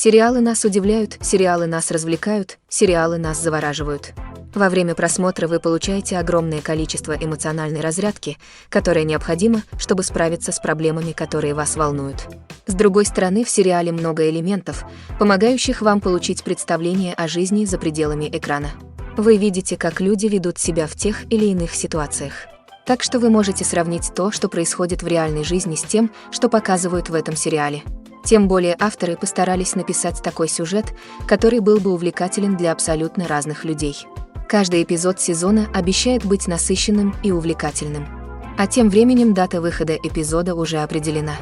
Сериалы нас удивляют, сериалы нас развлекают, сериалы нас завораживают. Во время просмотра вы получаете огромное количество эмоциональной разрядки, которая необходима, чтобы справиться с проблемами, которые вас волнуют. С другой стороны, в сериале много элементов, помогающих вам получить представление о жизни за пределами экрана. Вы видите, как люди ведут себя в тех или иных ситуациях. Так что вы можете сравнить то, что происходит в реальной жизни, с тем, что показывают в этом сериале. Тем более авторы постарались написать такой сюжет, который был бы увлекателен для абсолютно разных людей. Каждый эпизод сезона обещает быть насыщенным и увлекательным. А тем временем дата выхода эпизода уже определена.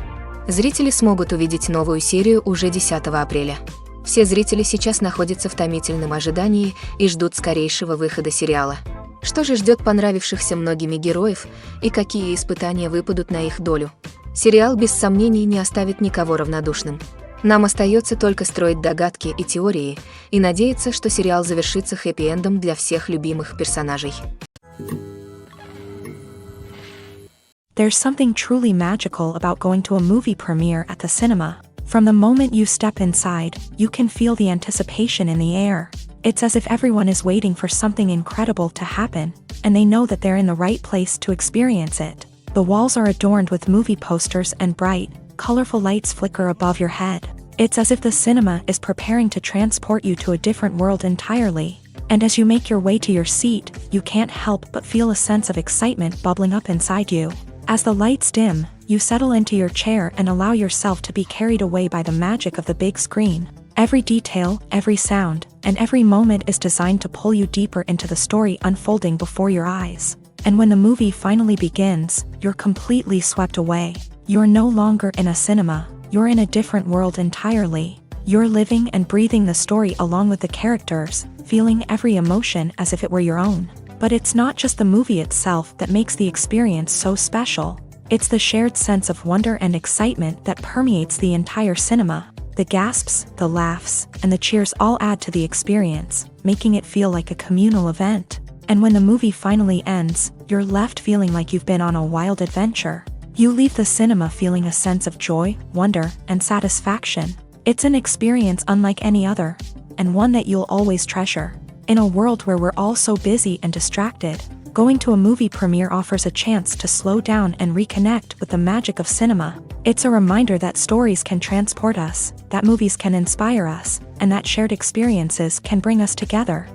Зрители смогут увидеть новую серию уже 10 апреля. Все зрители сейчас находятся в томительном ожидании и ждут скорейшего выхода сериала. Что же ждет понравившихся многими героев и какие испытания выпадут на их долю? Сериал без сомнений не оставит никого равнодушным. Нам остается только строить догадки и теории и надеяться, что сериал завершится хэппи-эндом для всех любимых персонажей. There's something truly magical about going to a movie premiere at the cinema. From the moment you step inside, you can feel the anticipation in the air. It's as if everyone is waiting for something incredible to happen, and they know that they're in the right place to experience it. The walls are adorned with movie posters and bright, colorful lights flicker above your head. It's as if the cinema is preparing to transport you to a different world entirely. And as you make your way to your seat, you can't help but feel a sense of excitement bubbling up inside you. As the lights dim, you settle into your chair and allow yourself to be carried away by the magic of the big screen. Every detail, every sound, and every moment is designed to pull you deeper into the story unfolding before your eyes. And when the movie finally begins, you're completely swept away. You're no longer in a cinema, you're in a different world entirely. You're living and breathing the story along with the characters, feeling every emotion as if it were your own. But it's not just the movie itself that makes the experience so special. It's the shared sense of wonder and excitement that permeates the entire cinema. The gasps, the laughs, and the cheers all add to the experience, making it feel like a communal event. And when the movie finally ends, you're left feeling like you've been on a wild adventure. You leave the cinema feeling a sense of joy, wonder, and satisfaction. It's an experience unlike any other, and one that you'll always treasure. In a world where we're all so busy and distracted, going to a movie premiere offers a chance to slow down and reconnect with the magic of cinema. It's a reminder that stories can transport us, that movies can inspire us, and that shared experiences can bring us together.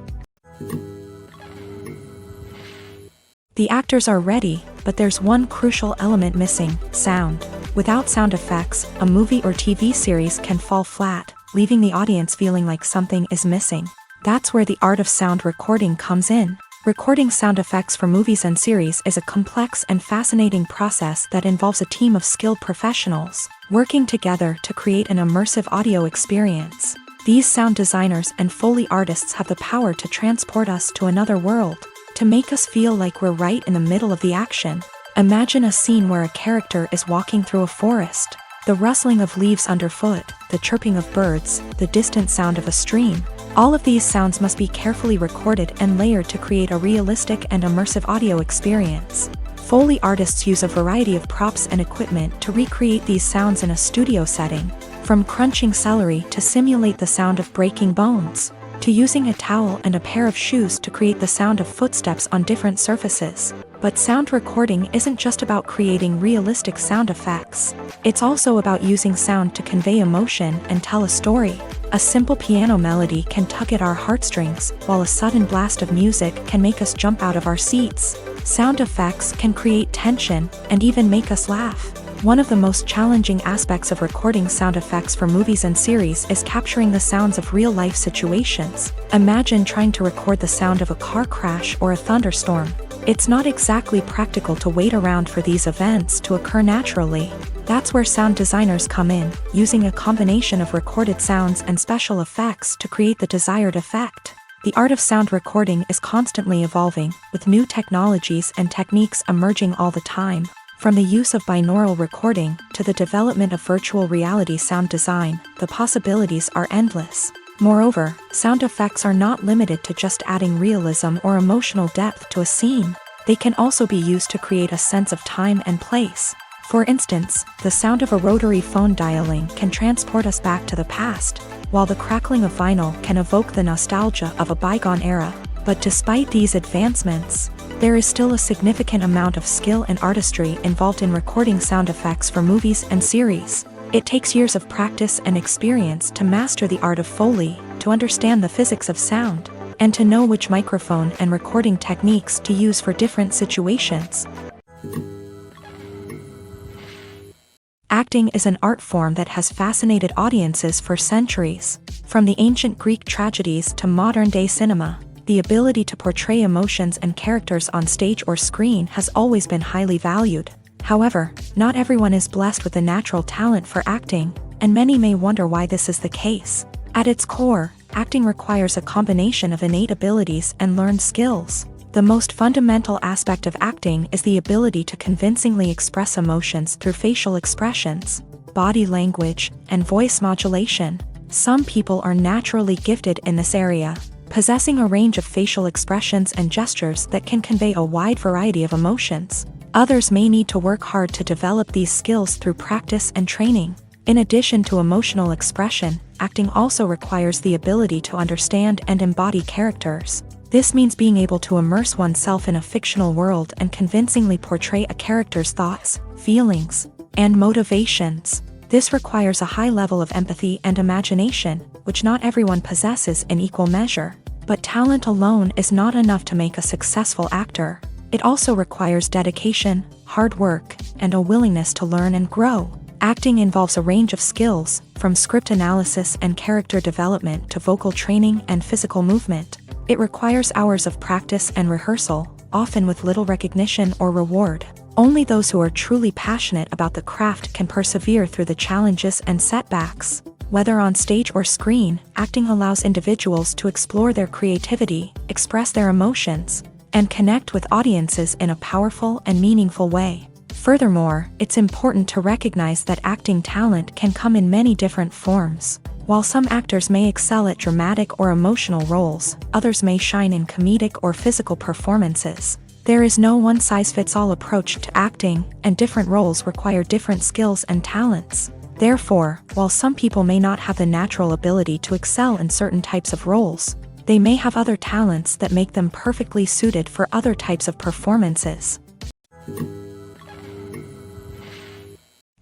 The actors are ready, but there's one crucial element missing: sound. Without sound effects, a movie or TV series can fall flat, leaving the audience feeling like something is missing. That's where the art of sound recording comes in. Recording sound effects for movies and series is a complex and fascinating process that involves a team of skilled professionals working together to create an immersive audio experience. These sound designers and Foley artists have the power to transport us to another world, to make us feel like we're right in the middle of the action. Imagine a scene where a character is walking through a forest. The rustling of leaves underfoot, the chirping of birds, the distant sound of a stream. All of these sounds must be carefully recorded and layered to create a realistic and immersive audio experience. Foley artists use a variety of props and equipment to recreate these sounds in a studio setting, from crunching celery to simulate the sound of breaking bones, to using a towel and a pair of shoes to create the sound of footsteps on different surfaces. But sound recording isn't just about creating realistic sound effects. It's also about using sound to convey emotion and tell a story. A simple piano melody can tug at our heartstrings, while a sudden blast of music can make us jump out of our seats. Sound effects can create tension and even make us laugh. One of the most challenging aspects of recording sound effects for movies and series is capturing the sounds of real-life situations. Imagine trying to record the sound of a car crash or a thunderstorm. It's not exactly practical to wait around for these events to occur naturally. That's where sound designers come in, using a combination of recorded sounds and special effects to create the desired effect. The art of sound recording is constantly evolving, with new technologies and techniques emerging all the time. From the use of binaural recording to the development of virtual reality sound design, the possibilities are endless. Moreover, sound effects are not limited to just adding realism or emotional depth to a scene. They can also be used to create a sense of time and place. For instance, the sound of a rotary phone dialing can transport us back to the past, while the crackling of vinyl can evoke the nostalgia of a bygone era. But despite these advancements, there is still a significant amount of skill and artistry involved in recording sound effects for movies and series. It takes years of practice and experience to master the art of Foley, to understand the physics of sound, and to know which microphone and recording techniques to use for different situations. Acting is an art form that has fascinated audiences for centuries. From the ancient Greek tragedies to modern-day cinema, the ability to portray emotions and characters on stage or screen has always been highly valued. However, not everyone is blessed with a natural talent for acting, and many may wonder why this is the case. At its core, acting requires a combination of innate abilities and learned skills. The most fundamental aspect of acting is the ability to convincingly express emotions through facial expressions, body language, and voice modulation. Some people are naturally gifted in this area, possessing a range of facial expressions and gestures that can convey a wide variety of emotions. Others may need to work hard to develop these skills through practice and training. In addition to emotional expression, acting also requires the ability to understand and embody characters. This means being able to immerse oneself in a fictional world and convincingly portray a character's thoughts, feelings, and motivations. This requires a high level of empathy and imagination, which not everyone possesses in equal measure. But talent alone is not enough to make a successful actor. It also requires dedication, hard work, and a willingness to learn and grow. Acting involves a range of skills, from script analysis and character development to vocal training and physical movement. It requires hours of practice and rehearsal, often with little recognition or reward. Only those who are truly passionate about the craft can persevere through the challenges and setbacks. Whether on stage or screen, acting allows individuals to explore their creativity, express their emotions, and connect with audiences in a powerful and meaningful way. Furthermore, it's important to recognize that acting talent can come in many different forms. While some actors may excel at dramatic or emotional roles, others may shine in comedic or physical performances. There is no one-size-fits-all approach to acting, and different roles require different skills and talents. Therefore, while some people may not have the natural ability to excel in certain types of roles, they may have other talents that make them perfectly suited for other types of performances.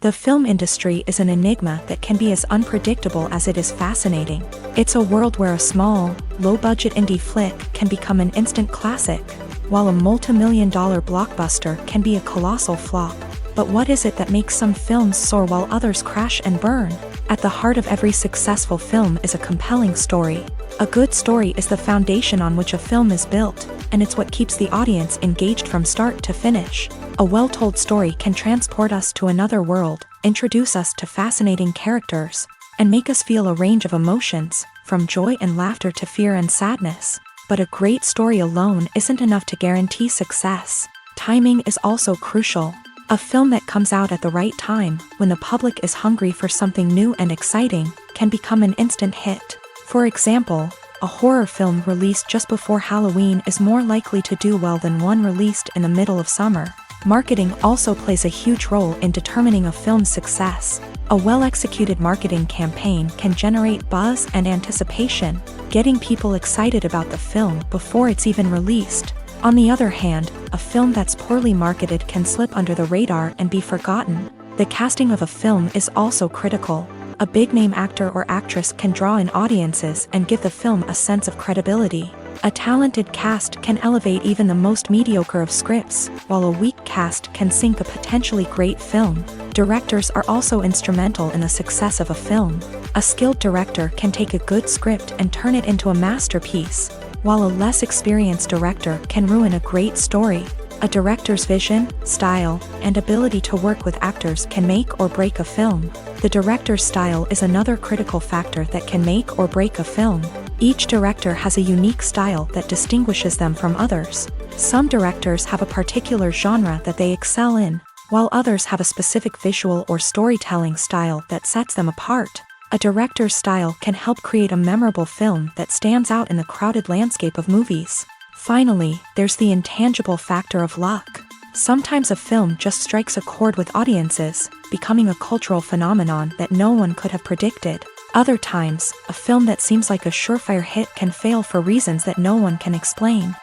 The film industry is an enigma that can be as unpredictable as it is fascinating. It's a world where a small, low-budget indie flick can become an instant classic, while a multi-million-dollar blockbuster can be a colossal flop. But what is it that makes some films soar while others crash and burn? At the heart of every successful film is a compelling story. A good story is the foundation on which a film is built, and it's what keeps the audience engaged from start to finish. A well-told story can transport us to another world, introduce us to fascinating characters, and make us feel a range of emotions, from joy and laughter to fear and sadness. But a great story alone isn't enough to guarantee success. Timing is also crucial. A film that comes out at the right time, when the public is hungry for something new and exciting, can become an instant hit. For example, a horror film released just before Halloween is more likely to do well than one released in the middle of summer. Marketing also plays a huge role in determining a film's success. A well-executed marketing campaign can generate buzz and anticipation, getting people excited about the film before it's even released. On the other hand, a film that's poorly marketed can slip under the radar and be forgotten. The casting of a film is also critical. A big-name actor or actress can draw in audiences and give the film a sense of credibility. A talented cast can elevate even the most mediocre of scripts, while a weak cast can sink a potentially great film. Directors are also instrumental in the success of a film. A skilled director can take a good script and turn it into a masterpiece, while a less experienced director can ruin a great story. A director's vision, style, and ability to work with actors can make or break a film. The director's style is another critical factor that can make or break a film. Each director has a unique style that distinguishes them from others. Some directors have a particular genre that they excel in, while others have a specific visual or storytelling style that sets them apart. A director's style can help create a memorable film that stands out in the crowded landscape of movies. Finally, there's the intangible factor of luck. Sometimes a film just strikes a chord with audiences, becoming a cultural phenomenon that no one could have predicted. Other times, a film that seems like a surefire hit can fail for reasons that no one can explain.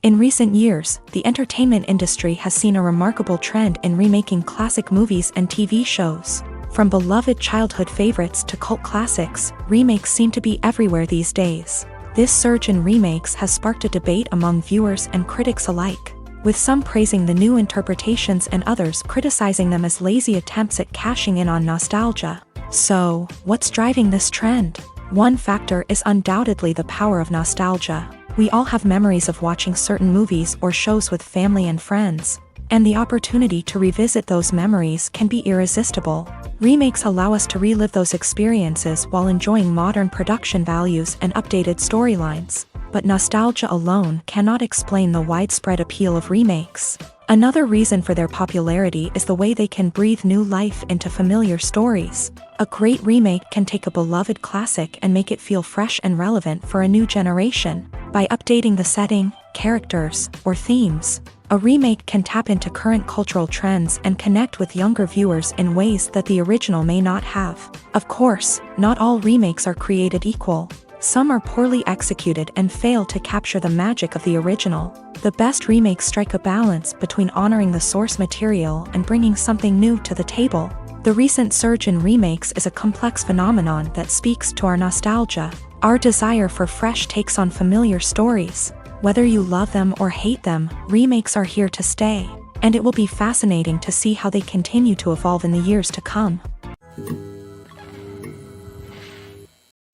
In recent years, the entertainment industry has seen a remarkable trend in remaking classic movies and TV shows. From beloved childhood favorites to cult classics, remakes seem to be everywhere these days. This surge in remakes has sparked a debate among viewers and critics alike, with some praising the new interpretations and others criticizing them as lazy attempts at cashing in on nostalgia. So, what's driving this trend? One factor is undoubtedly the power of nostalgia. We all have memories of watching certain movies or shows with family and friends, and the opportunity to revisit those memories can be irresistible. Remakes allow us to relive those experiences while enjoying modern production values and updated storylines. But nostalgia alone cannot explain the widespread appeal of remakes. Another reason for their popularity is the way they can breathe new life into familiar stories. A great remake can take a beloved classic and make it feel fresh and relevant for a new generation. By updating the setting, characters, or themes, a remake can tap into current cultural trends and connect with younger viewers in ways that the original may not have. Of course, not all remakes are created equal. Some are poorly executed and fail to capture the magic of the original. The best remakes strike a balance between honoring the source material and bringing something new to the table. The recent surge in remakes is a complex phenomenon that speaks to our nostalgia, our desire for fresh takes on familiar stories. Whether you love them or hate them, remakes are here to stay, and it will be fascinating to see how they continue to evolve in the years to come.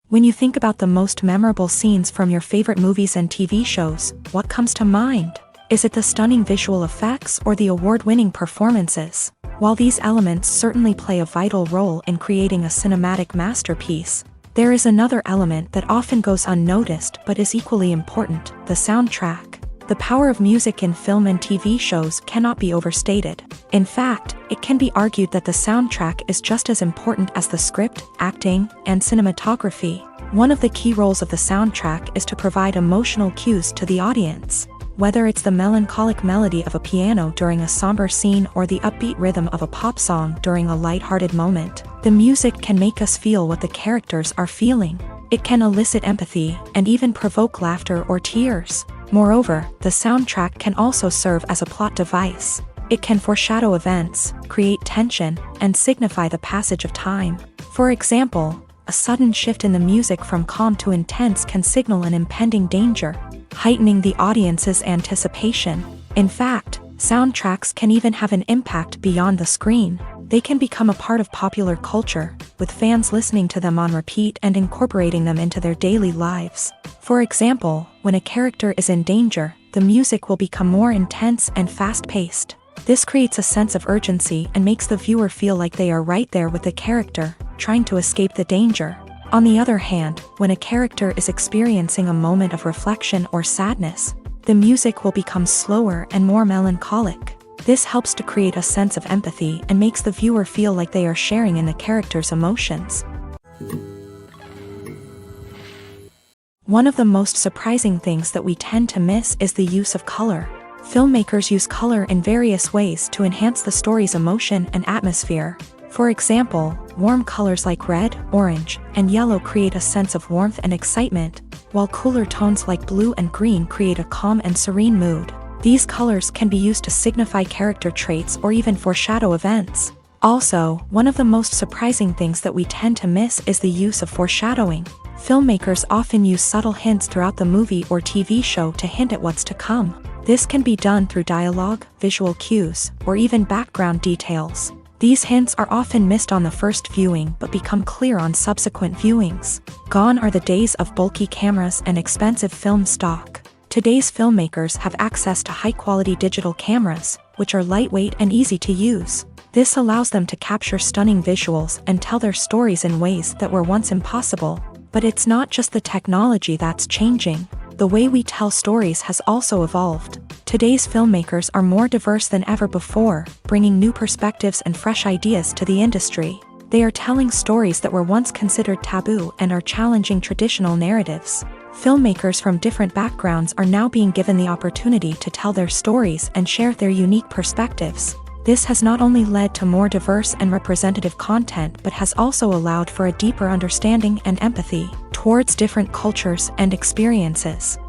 When you think about the most memorable scenes from your favorite movies and TV shows, what comes to mind? Is it the stunning visual effects or the award-winning performances? While these elements certainly play a vital role in creating a cinematic masterpiece, there is another element that often goes unnoticed but is equally important: the soundtrack. The power of music in film and TV shows cannot be overstated. In fact, it can be argued that the soundtrack is just as important as the script, acting, and cinematography. One of the key roles of the soundtrack is to provide emotional cues to the audience. Whether it's the melancholic melody of a piano during a somber scene or the upbeat rhythm of a pop song during a lighthearted moment, the music can make us feel what the characters are feeling. It can elicit empathy and even provoke laughter or tears. Moreover, the soundtrack can also serve as a plot device. It can foreshadow events, create tension, and signify the passage of time. For example, a sudden shift in the music from calm to intense can signal an impending danger, heightening the audience's anticipation. In fact, soundtracks can even have an impact beyond the screen. They can become a part of popular culture, with fans listening to them on repeat and incorporating them into their daily lives. For example, when a character is in danger, the music will become more intense and fast-paced. This creates a sense of urgency and makes the viewer feel like they are right there with the character, trying to escape the danger. On the other hand, when a character is experiencing a moment of reflection or sadness, the music will become slower and more melancholic. This helps to create a sense of empathy and makes the viewer feel like they are sharing in the character's emotions. One of the most surprising things that we tend to miss is the use of color. Filmmakers use color in various ways to enhance the story's emotion and atmosphere. For example, warm colors like red, orange, and yellow create a sense of warmth and excitement, while cooler tones like blue and green create a calm and serene mood. These colors can be used to signify character traits or even foreshadow events. Also, one of the most surprising things that we tend to miss is the use of foreshadowing. Filmmakers often use subtle hints throughout the movie or TV show to hint at what's to come. This can be done through dialogue, visual cues, or even background details. These hints are often missed on the first viewing but become clear on subsequent viewings. Gone are the days of bulky cameras and expensive film stock. Today's filmmakers have access to high-quality digital cameras, which are lightweight and easy to use. This allows them to capture stunning visuals and tell their stories in ways that were once impossible. But it's not just the technology that's changing. The way we tell stories has also evolved. Today's filmmakers are more diverse than ever before, bringing new perspectives and fresh ideas to the industry. They are telling stories that were once considered taboo and are challenging traditional narratives. Filmmakers from different backgrounds are now being given the opportunity to tell their stories and share their unique perspectives. This has not only led to more diverse and representative content but has also allowed for a deeper understanding and empathy towards different cultures and experiences.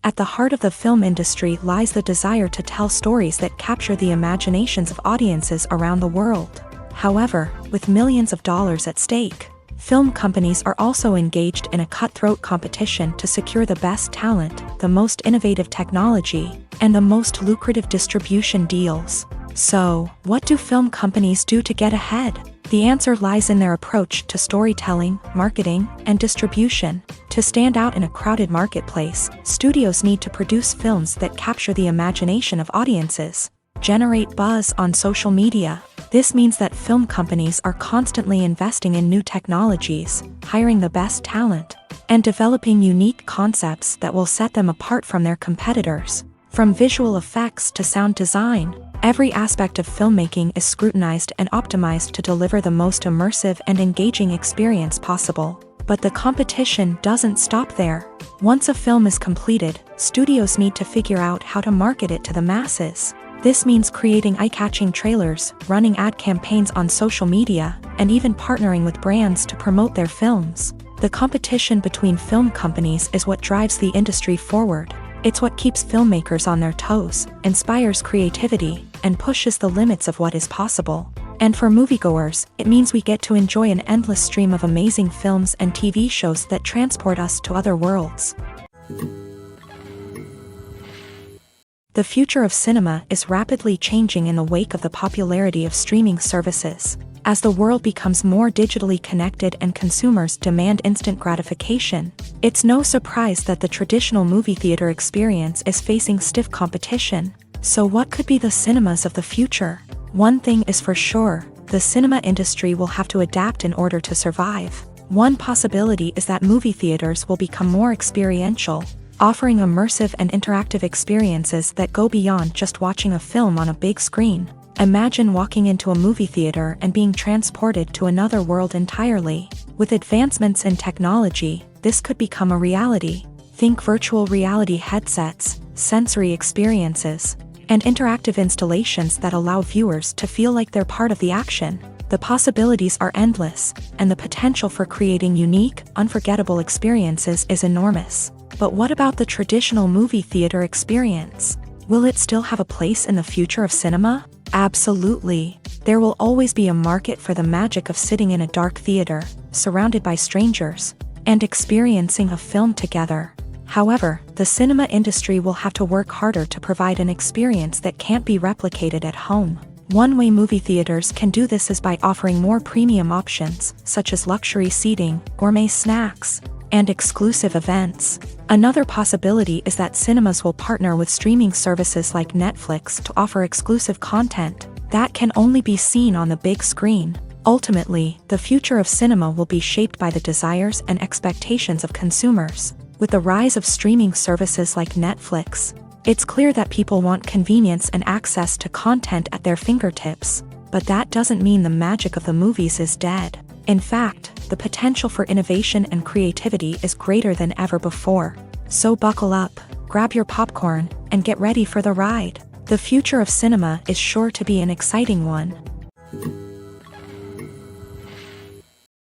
At the heart of the film industry lies the desire to tell stories that capture the imaginations of audiences around the world. However, with millions of dollars at stake, film companies are also engaged in a cutthroat competition to secure the best talent, the most innovative technology, and the most lucrative distribution deals. So, what do film companies do to get ahead? The answer lies in their approach to storytelling, marketing, and distribution. To stand out in a crowded marketplace, studios need to produce films that capture the imagination of audiences, generate buzz on social media. This means that film companies are constantly investing in new technologies, hiring the best talent, and developing unique concepts that will set them apart from their competitors. From visual effects to sound design, every aspect of filmmaking is scrutinized and optimized to deliver the most immersive and engaging experience possible. But the competition doesn't stop there. Once a film is completed, studios need to figure out how to market it to the masses. This means creating eye-catching trailers, running ad campaigns on social media, and even partnering with brands to promote their films. The competition between film companies is what drives the industry forward. It's what keeps filmmakers on their toes, inspires creativity, and pushes the limits of what is possible. And for moviegoers, it means we get to enjoy an endless stream of amazing films and TV shows that transport us to other worlds. The future of cinema is rapidly changing in the wake of the popularity of streaming services. As the world becomes more digitally connected and consumers demand instant gratification, it's no surprise that the traditional movie theater experience is facing stiff competition. So what could be the cinemas of the future? One thing is for sure, the cinema industry will have to adapt in order to survive. One possibility is that movie theaters will become more experiential, offering immersive and interactive experiences that go beyond just watching a film on a big screen. Imagine walking into a movie theater and being transported to another world entirely. With advancements in technology, this could become a reality. Think virtual reality headsets, sensory experiences, and interactive installations that allow viewers to feel like they're part of the action. The possibilities are endless, and the potential for creating unique, unforgettable experiences is enormous. But what about the traditional movie theater experience? Will it still have a place in the future of cinema? Absolutely. There will always be a market for the magic of sitting in a dark theater, surrounded by strangers, and experiencing a film together. However, the cinema industry will have to work harder to provide an experience that can't be replicated at home. One way movie theaters can do this is by offering more premium options, such as luxury seating, gourmet snacks, and exclusive events. Another possibility is that cinemas will partner with streaming services like Netflix to offer exclusive content that can only be seen on the big screen. Ultimately, the future of cinema will be shaped by the desires and expectations of consumers. With the rise of streaming services like Netflix, it's clear that people want convenience and access to content at their fingertips. But that doesn't mean the magic of the movies is dead. In fact, the potential for innovation and creativity is greater than ever before. So buckle up, grab your popcorn, and get ready for the ride. The future of cinema is sure to be an exciting one.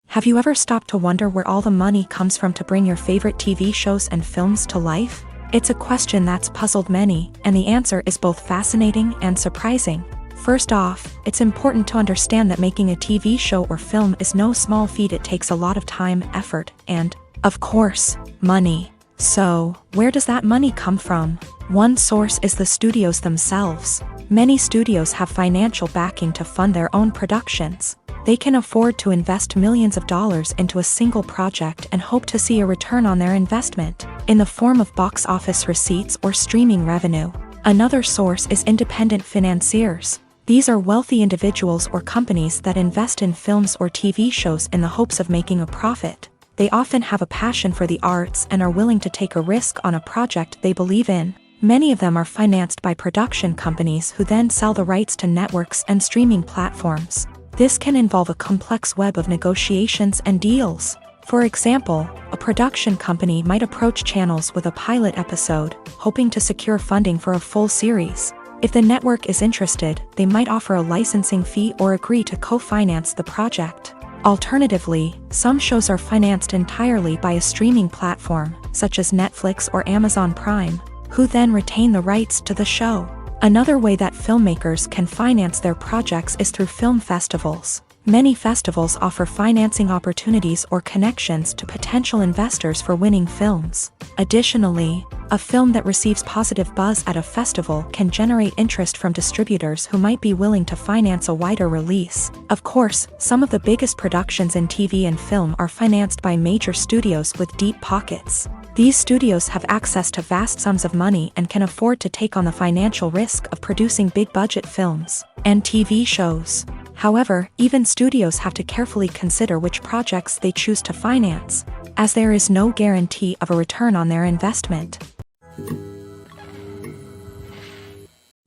Have you ever stopped to wonder where all the money comes from to bring your favorite TV shows and films to life? It's a question that's puzzled many, and the answer is both fascinating and surprising. First off, it's important to understand that making a TV show or film is no small feat. It takes a lot of time, effort, and, of course, money. So, where does that money come from? One source is the studios themselves. Many studios have financial backing to fund their own productions. They can afford to invest millions of dollars into a single project and hope to see a return on their investment, in the form of box office receipts or streaming revenue. Another source is independent financiers. These are wealthy individuals or companies that invest in films or TV shows in the hopes of making a profit. They often have a passion for the arts and are willing to take a risk on a project they believe in. Many of them are financed by production companies who then sell the rights to networks and streaming platforms. This can involve a complex web of negotiations and deals. For example, a production company might approach channels with a pilot episode, hoping to secure funding for a full series. If the network is interested, they might offer a licensing fee or agree to co-finance the project. Alternatively, some shows are financed entirely by a streaming platform, such as Netflix or Amazon Prime, who then retain the rights to the show. Another way that filmmakers can finance their projects is through film festivals. Many festivals offer financing opportunities or connections to potential investors for winning films. Additionally, a film that receives positive buzz at a festival can generate interest from distributors who might be willing to finance a wider release. Of course, some of the biggest productions in TV and film are financed by major studios with deep pockets. These studios have access to vast sums of money and can afford to take on the financial risk of producing big-budget films and TV shows. However, even studios have to carefully consider which projects they choose to finance, as there is no guarantee of a return on their investment.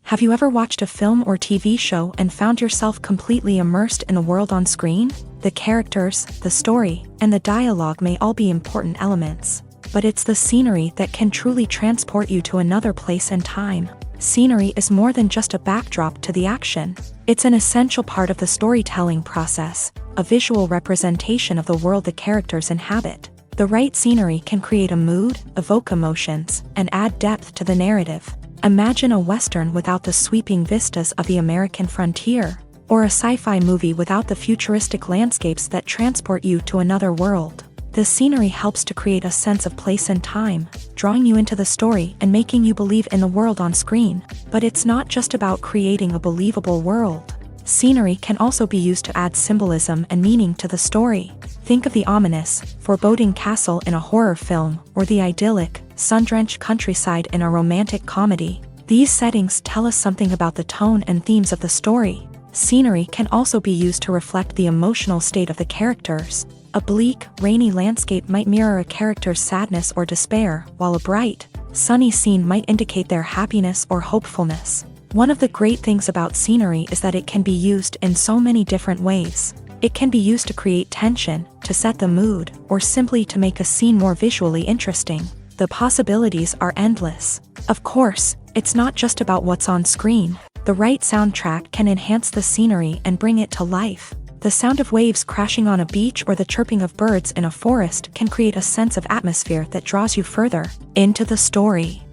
Have you ever watched a film or TV show and found yourself completely immersed in the world on screen? The characters, the story, and the dialogue may all be important elements, but it's the scenery that can truly transport you to another place and time. Scenery is more than just a backdrop to the action. It's an essential part of the storytelling process, a visual representation of the world the characters inhabit. The right scenery can create a mood, evoke emotions, and add depth to the narrative. Imagine a Western without the sweeping vistas of the American frontier, or a sci-fi movie without the futuristic landscapes that transport you to another world. The scenery helps to create a sense of place and time, drawing you into the story and making you believe in the world on screen. But it's not just about creating a believable world. Scenery can also be used to add symbolism and meaning to the story. Think of the ominous, foreboding castle in a horror film, or the idyllic, sun-drenched countryside in a romantic comedy. These settings tell us something about the tone and themes of the story. Scenery can also be used to reflect the emotional state of the characters. A bleak, rainy landscape might mirror a character's sadness or despair, while a bright, sunny scene might indicate their happiness or hopefulness. One of the great things about scenery is that it can be used in so many different ways. It can be used to create tension, to set the mood, or simply to make a scene more visually interesting. The possibilities are endless. Of course, it's not just about what's on screen. The right soundtrack can enhance the scenery and bring it to life. The sound of waves crashing on a beach or the chirping of birds in a forest can create a sense of atmosphere that draws you further into the story.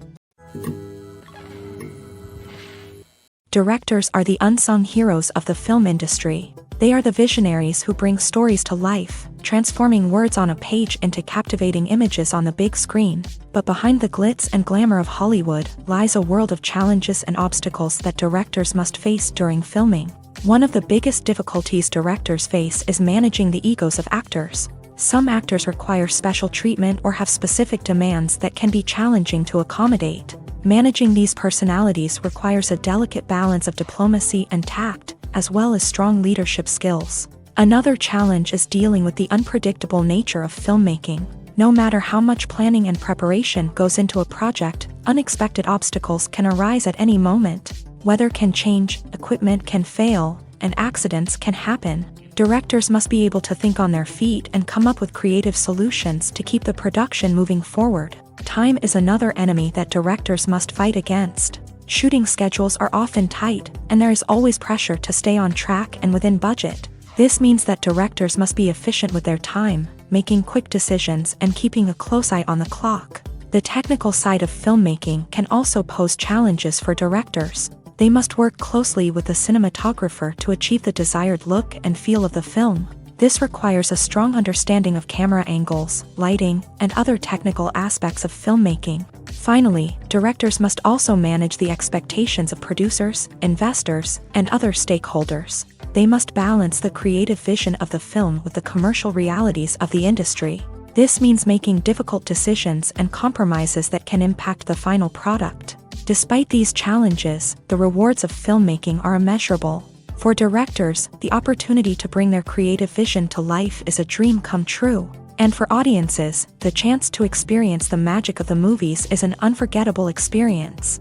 Directors are the unsung heroes of the film industry. They are the visionaries who bring stories to life, transforming words on a page into captivating images on the big screen. But behind the glitz and glamour of Hollywood lies a world of challenges and obstacles that directors must face during filming. One of the biggest difficulties directors face is managing the egos of actors. Some actors require special treatment or have specific demands that can be challenging to accommodate. Managing these personalities requires a delicate balance of diplomacy and tact, as well as strong leadership skills. Another challenge is dealing with the unpredictable nature of filmmaking. No matter how much planning and preparation goes into a project, unexpected obstacles can arise at any moment. Weather can change, equipment can fail, and accidents can happen. Directors must be able to think on their feet and come up with creative solutions to keep the production moving forward. Time is another enemy that directors must fight against. Shooting schedules are often tight, and there is always pressure to stay on track and within budget. This means that directors must be efficient with their time, making quick decisions and keeping a close eye on the clock. The technical side of filmmaking can also pose challenges for directors. They must work closely with the cinematographer to achieve the desired look and feel of the film. This requires a strong understanding of camera angles, lighting, and other technical aspects of filmmaking. Finally, directors must also manage the expectations of producers, investors, and other stakeholders. They must balance the creative vision of the film with the commercial realities of the industry. This means making difficult decisions and compromises that can impact the final product. Despite these challenges, the rewards of filmmaking are immeasurable. For directors, the opportunity to bring their creative vision to life is a dream come true. And for audiences, the chance to experience the magic of the movies is an unforgettable experience.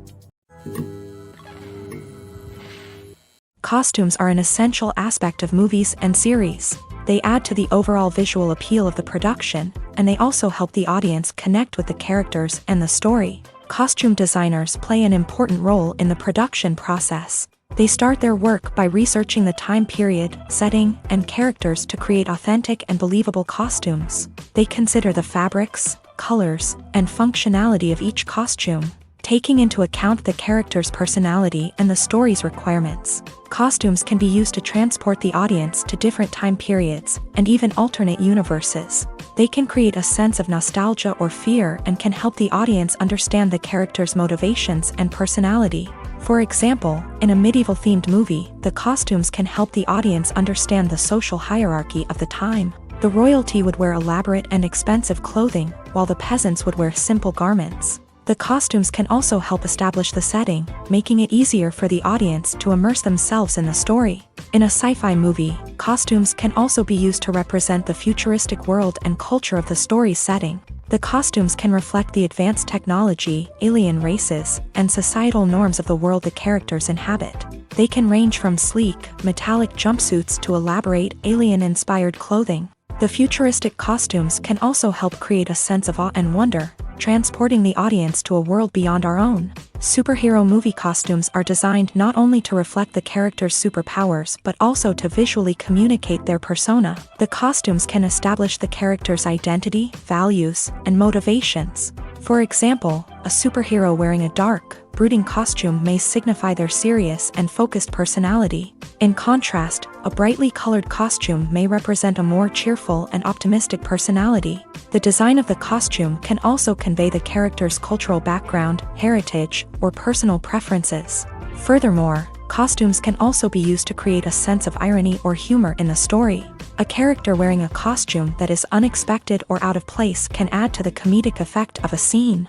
Costumes are an essential aspect of movies and series. They add to the overall visual appeal of the production, and they also help the audience connect with the characters and the story. Costume designers play an important role in the production process. They start their work by researching the time period, setting, and characters to create authentic and believable costumes. They consider the fabrics, colors, and functionality of each costume, taking into account the character's personality and the story's requirements. Costumes can be used to transport the audience to different time periods and even alternate universes. They can create a sense of nostalgia or fear and can help the audience understand the character's motivations and personality. For example, in a medieval-themed movie, the costumes can help the audience understand the social hierarchy of the time. The royalty would wear elaborate and expensive clothing, while the peasants would wear simple garments. The costumes can also help establish the setting, making it easier for the audience to immerse themselves in the story. In a sci-fi movie, costumes can also be used to represent the futuristic world and culture of the story's setting. The costumes can reflect the advanced technology, alien races, and societal norms of the world the characters inhabit. They can range from sleek, metallic jumpsuits to elaborate, alien-inspired clothing. The futuristic costumes can also help create a sense of awe and wonder, transporting the audience to a world beyond our own. Superhero movie costumes are designed not only to reflect the character's superpowers but also to visually communicate their persona. The costumes can establish the character's identity, values, and motivations. For example, a superhero wearing a dark, brooding costume may signify their serious and focused personality. In contrast, a brightly colored costume may represent a more cheerful and optimistic personality. The design of the costume can also convey the character's cultural background, heritage, or personal preferences. Furthermore, costumes can also be used to create a sense of irony or humor in the story. A character wearing a costume that is unexpected or out of place can add to the comedic effect of a scene.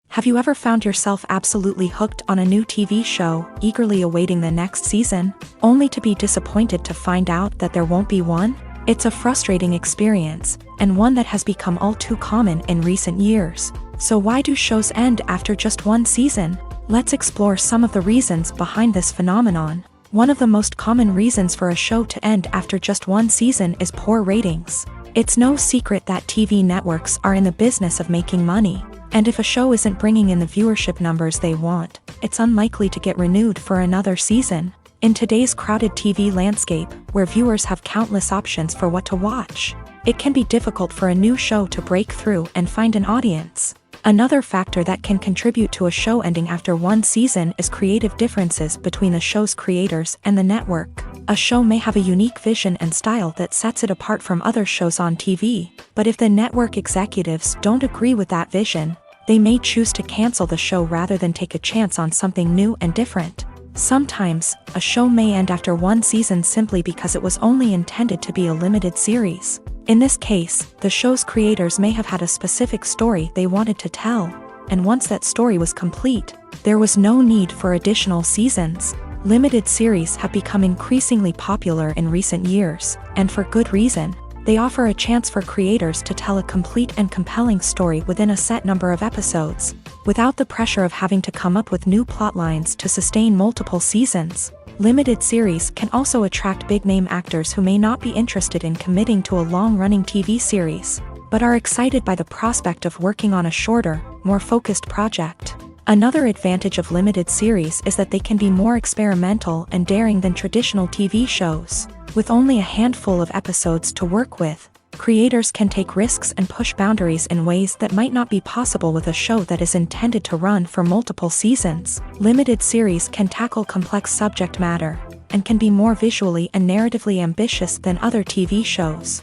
Have you ever found yourself absolutely hooked on a new TV show, eagerly awaiting the next season, only to be disappointed to find out that there won't be one? It's a frustrating experience, and one that has become all too common in recent years. So why do shows end after just one season? Let's explore some of the reasons behind this phenomenon. One of the most common reasons for a show to end after just one season is poor ratings. It's no secret that TV networks are in the business of making money. And if a show isn't bringing in the viewership numbers they want, it's unlikely to get renewed for another season. In today's crowded TV landscape, where viewers have countless options for what to watch, it can be difficult for a new show to break through and find an audience. Another factor that can contribute to a show ending after one season is creative differences between the show's creators and the network. A show may have a unique vision and style that sets it apart from other shows on TV, but if the network executives don't agree with that vision, they may choose to cancel the show rather than take a chance on something new and different. Sometimes, a show may end after one season simply because it was only intended to be a limited series. In this case, the show's creators may have had a specific story they wanted to tell, and once that story was complete, there was no need for additional seasons. Limited series have become increasingly popular in recent years, and for good reason. They offer a chance for creators to tell a complete and compelling story within a set number of episodes, without the pressure of having to come up with new plotlines to sustain multiple seasons. Limited series can also attract big-name actors who may not be interested in committing to a long-running TV series, but are excited by the prospect of working on a shorter, more focused project. Another advantage of limited series is that they can be more experimental and daring than traditional TV shows. With only a handful of episodes to work with, creators can take risks and push boundaries in ways that might not be possible with a show that is intended to run for multiple seasons. Limited series can tackle complex subject matter, and can be more visually and narratively ambitious than other TV shows.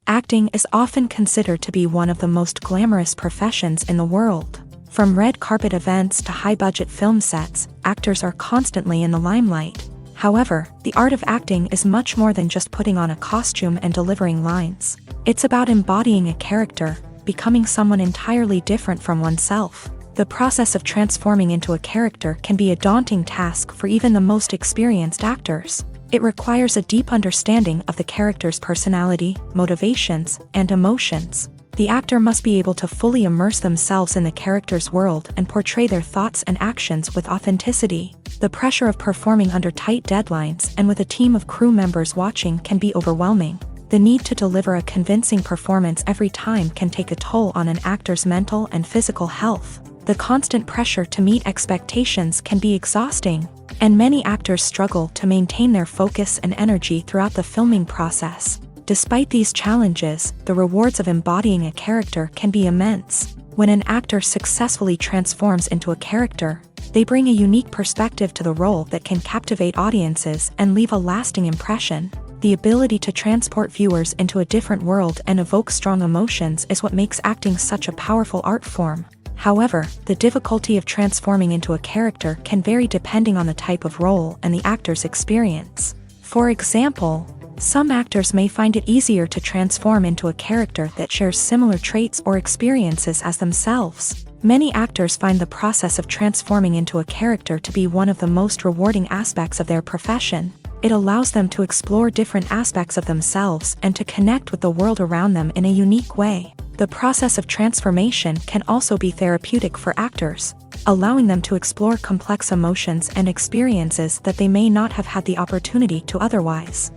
Acting is often considered to be one of the most glamorous professions in the world. From red carpet events to high-budget film sets, actors are constantly in the limelight. However, the art of acting is much more than just putting on a costume and delivering lines. It's about embodying a character, becoming someone entirely different from oneself. The process of transforming into a character can be a daunting task for even the most experienced actors. It requires a deep understanding of the character's personality, motivations, and emotions. The actor must be able to fully immerse themselves in the character's world and portray their thoughts and actions with authenticity. The pressure of performing under tight deadlines and with a team of crew members watching can be overwhelming. The need to deliver a convincing performance every time can take a toll on an actor's mental and physical health. The constant pressure to meet expectations can be exhausting, and many actors struggle to maintain their focus and energy throughout the filming process. Despite these challenges, the rewards of embodying a character can be immense. When an actor successfully transforms into a character, they bring a unique perspective to the role that can captivate audiences and leave a lasting impression. The ability to transport viewers into a different world and evoke strong emotions is what makes acting such a powerful art form. However, the difficulty of transforming into a character can vary depending on the type of role and the actor's experience. For example, some actors may find it easier to transform into a character that shares similar traits or experiences as themselves. Many actors find the process of transforming into a character to be one of the most rewarding aspects of their profession. It allows them to explore different aspects of themselves and to connect with the world around them in a unique way. The process of transformation can also be therapeutic for actors, allowing them to explore complex emotions and experiences that they may not have had the opportunity to otherwise.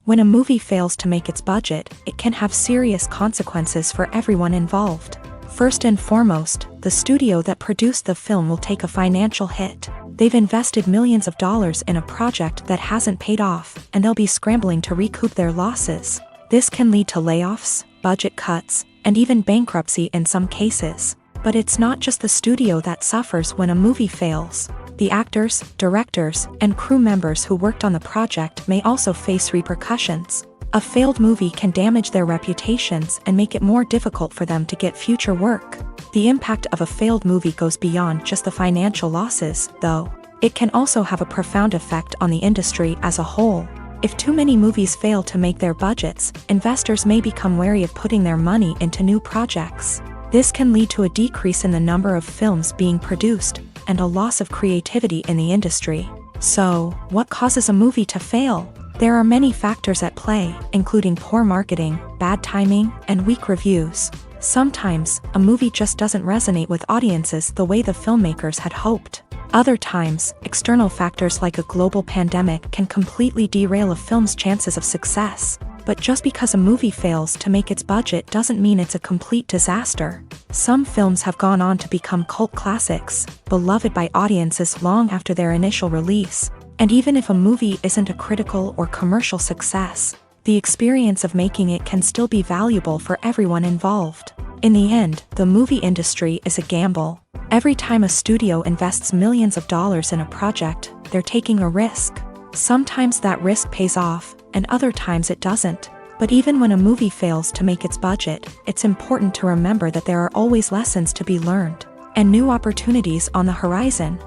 When a movie fails to make its budget, it can have serious consequences for everyone involved. First and foremost, the studio that produced the film will take a financial hit. They've invested millions of dollars in a project that hasn't paid off, and they'll be scrambling to recoup their losses. This can lead to layoffs, budget cuts, and even bankruptcy in some cases. But it's not just the studio that suffers when a movie fails. The actors, directors, and crew members who worked on the project may also face repercussions. A failed movie can damage their reputations and make it more difficult for them to get future work. The impact of a failed movie goes beyond just the financial losses, though. It can also have a profound effect on the industry as a whole. If too many movies fail to make their budgets, investors may become wary of putting their money into new projects. This can lead to a decrease in the number of films being produced, and a loss of creativity in the industry. So, what causes a movie to fail? There are many factors at play, including poor marketing, bad timing, and weak reviews. Sometimes, a movie just doesn't resonate with audiences the way the filmmakers had hoped. Other times, external factors like a global pandemic can completely derail a film's chances of success. But just because a movie fails to make its budget doesn't mean it's a complete disaster. Some films have gone on to become cult classics, beloved by audiences long after their initial release. And even if a movie isn't a critical or commercial success, the experience of making it can still be valuable for everyone involved. In the end, the movie industry is a gamble. Every time a studio invests millions of dollars in a project, they're taking a risk. Sometimes that risk pays off, and other times it doesn't. But even when a movie fails to make its budget, it's important to remember that there are always lessons to be learned, and new opportunities on the horizon.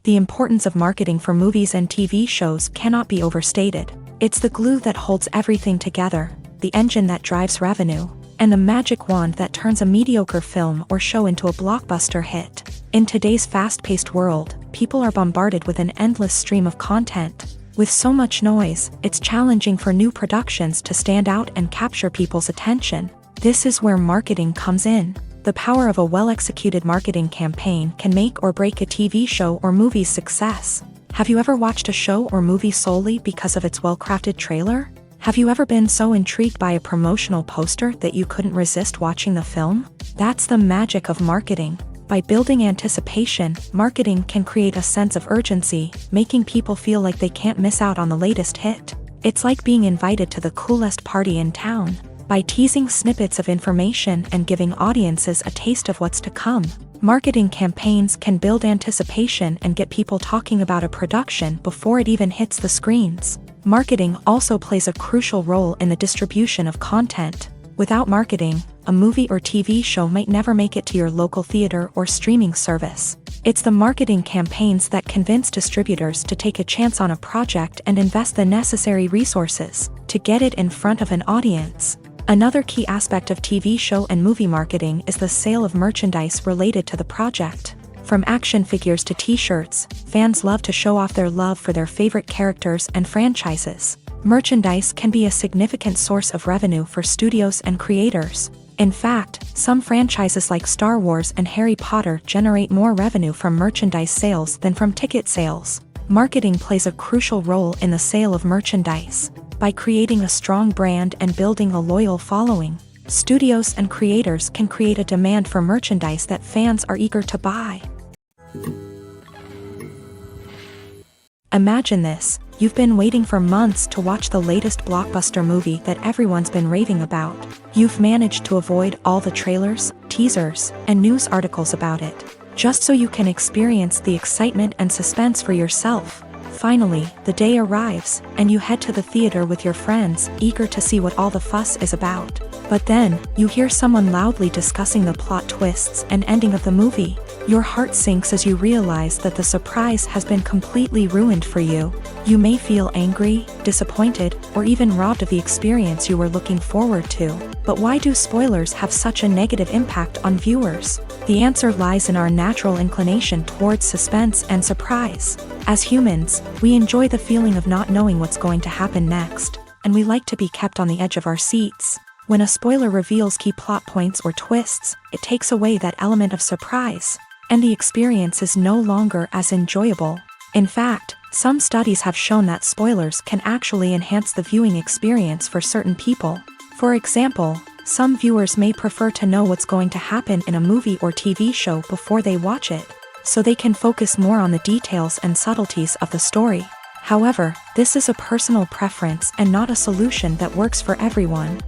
The importance of marketing for movies and TV shows cannot be overstated. It's the glue that holds everything together, the engine that drives revenue, and the magic wand that turns a mediocre film or show into a blockbuster hit. In today's fast-paced world, people are bombarded with an endless stream of content. With so much noise, it's challenging for new productions to stand out and capture people's attention. This is where marketing comes in. The power of a well-executed marketing campaign can make or break a TV show or movie's success. Have you ever watched a show or movie solely because of its well-crafted trailer? Have you ever been so intrigued by a promotional poster that you couldn't resist watching the film? That's the magic of marketing. By building anticipation, marketing can create a sense of urgency, making people feel like they can't miss out on the latest hit. It's like being invited to the coolest party in town. By teasing snippets of information and giving audiences a taste of what's to come, marketing campaigns can build anticipation and get people talking about a production before it even hits the screens. Marketing also plays a crucial role in the distribution of content. Without marketing, a movie or TV show might never make it to your local theater or streaming service. It's the marketing campaigns that convince distributors to take a chance on a project and invest the necessary resources to get it in front of an audience. Another key aspect of TV show and movie marketing is the sale of merchandise related to the project. From action figures to t-shirts, fans love to show off their love for their favorite characters and franchises. Merchandise can be a significant source of revenue for studios and creators. In fact, some franchises like Star Wars and Harry Potter generate more revenue from merchandise sales than from ticket sales. Marketing plays a crucial role in the sale of merchandise. By creating a strong brand and building a loyal following, studios and creators can create a demand for merchandise that fans are eager to buy. Imagine this: you've been waiting for months to watch the latest blockbuster movie that everyone's been raving about. You've managed to avoid all the trailers, teasers, and news articles about it, just so you can experience the excitement and suspense for yourself. Finally, the day arrives, and you head to the theater with your friends, eager to see what all the fuss is about. But then, you hear someone loudly discussing the plot twists and ending of the movie. Your heart sinks as you realize that the surprise has been completely ruined for you. You may feel angry, disappointed, or even robbed of the experience you were looking forward to. But why do spoilers have such a negative impact on viewers? The answer lies in our natural inclination towards suspense and surprise. As humans, we enjoy the feeling of not knowing what's going to happen next, and we like to be kept on the edge of our seats. When a spoiler reveals key plot points or twists, it takes away that element of surprise, and the experience is no longer as enjoyable. In fact, some studies have shown that spoilers can actually enhance the viewing experience for certain people. For example, some viewers may prefer to know what's going to happen in a movie or TV show before they watch it, so they can focus more on the details and subtleties of the story. However, this is a personal preference and not a solution that works for everyone.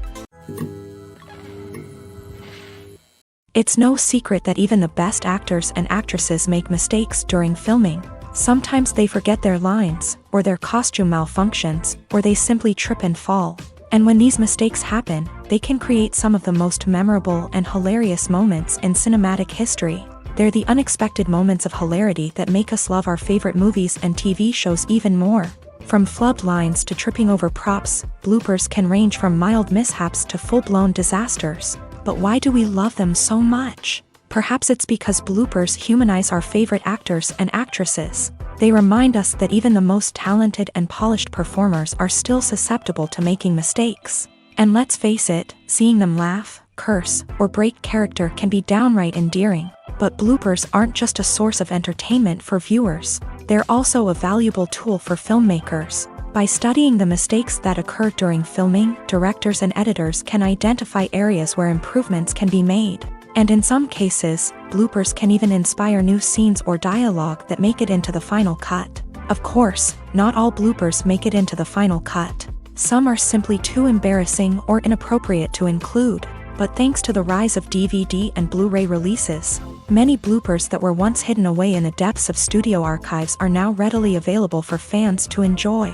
It's no secret that even the best actors and actresses make mistakes during filming. Sometimes they forget their lines, or their costume malfunctions, or they simply trip and fall. And when these mistakes happen, they can create some of the most memorable and hilarious moments in cinematic history. They're the unexpected moments of hilarity that make us love our favorite movies and TV shows even more. From flubbed lines to tripping over props, bloopers can range from mild mishaps to full-blown disasters. But why do we love them so much? Perhaps it's because bloopers humanize our favorite actors and actresses. They remind us that even the most talented and polished performers are still susceptible to making mistakes. And let's face it, seeing them laugh, curse, or break character can be downright endearing. But bloopers aren't just a source of entertainment for viewers. They're also a valuable tool for filmmakers. By studying the mistakes that occur during filming, directors and editors can identify areas where improvements can be made. And in some cases, bloopers can even inspire new scenes or dialogue that make it into the final cut. Of course, not all bloopers make it into the final cut. Some are simply too embarrassing or inappropriate to include. But thanks to the rise of DVD and Blu-ray releases, many bloopers that were once hidden away in the depths of studio archives are now readily available for fans to enjoy.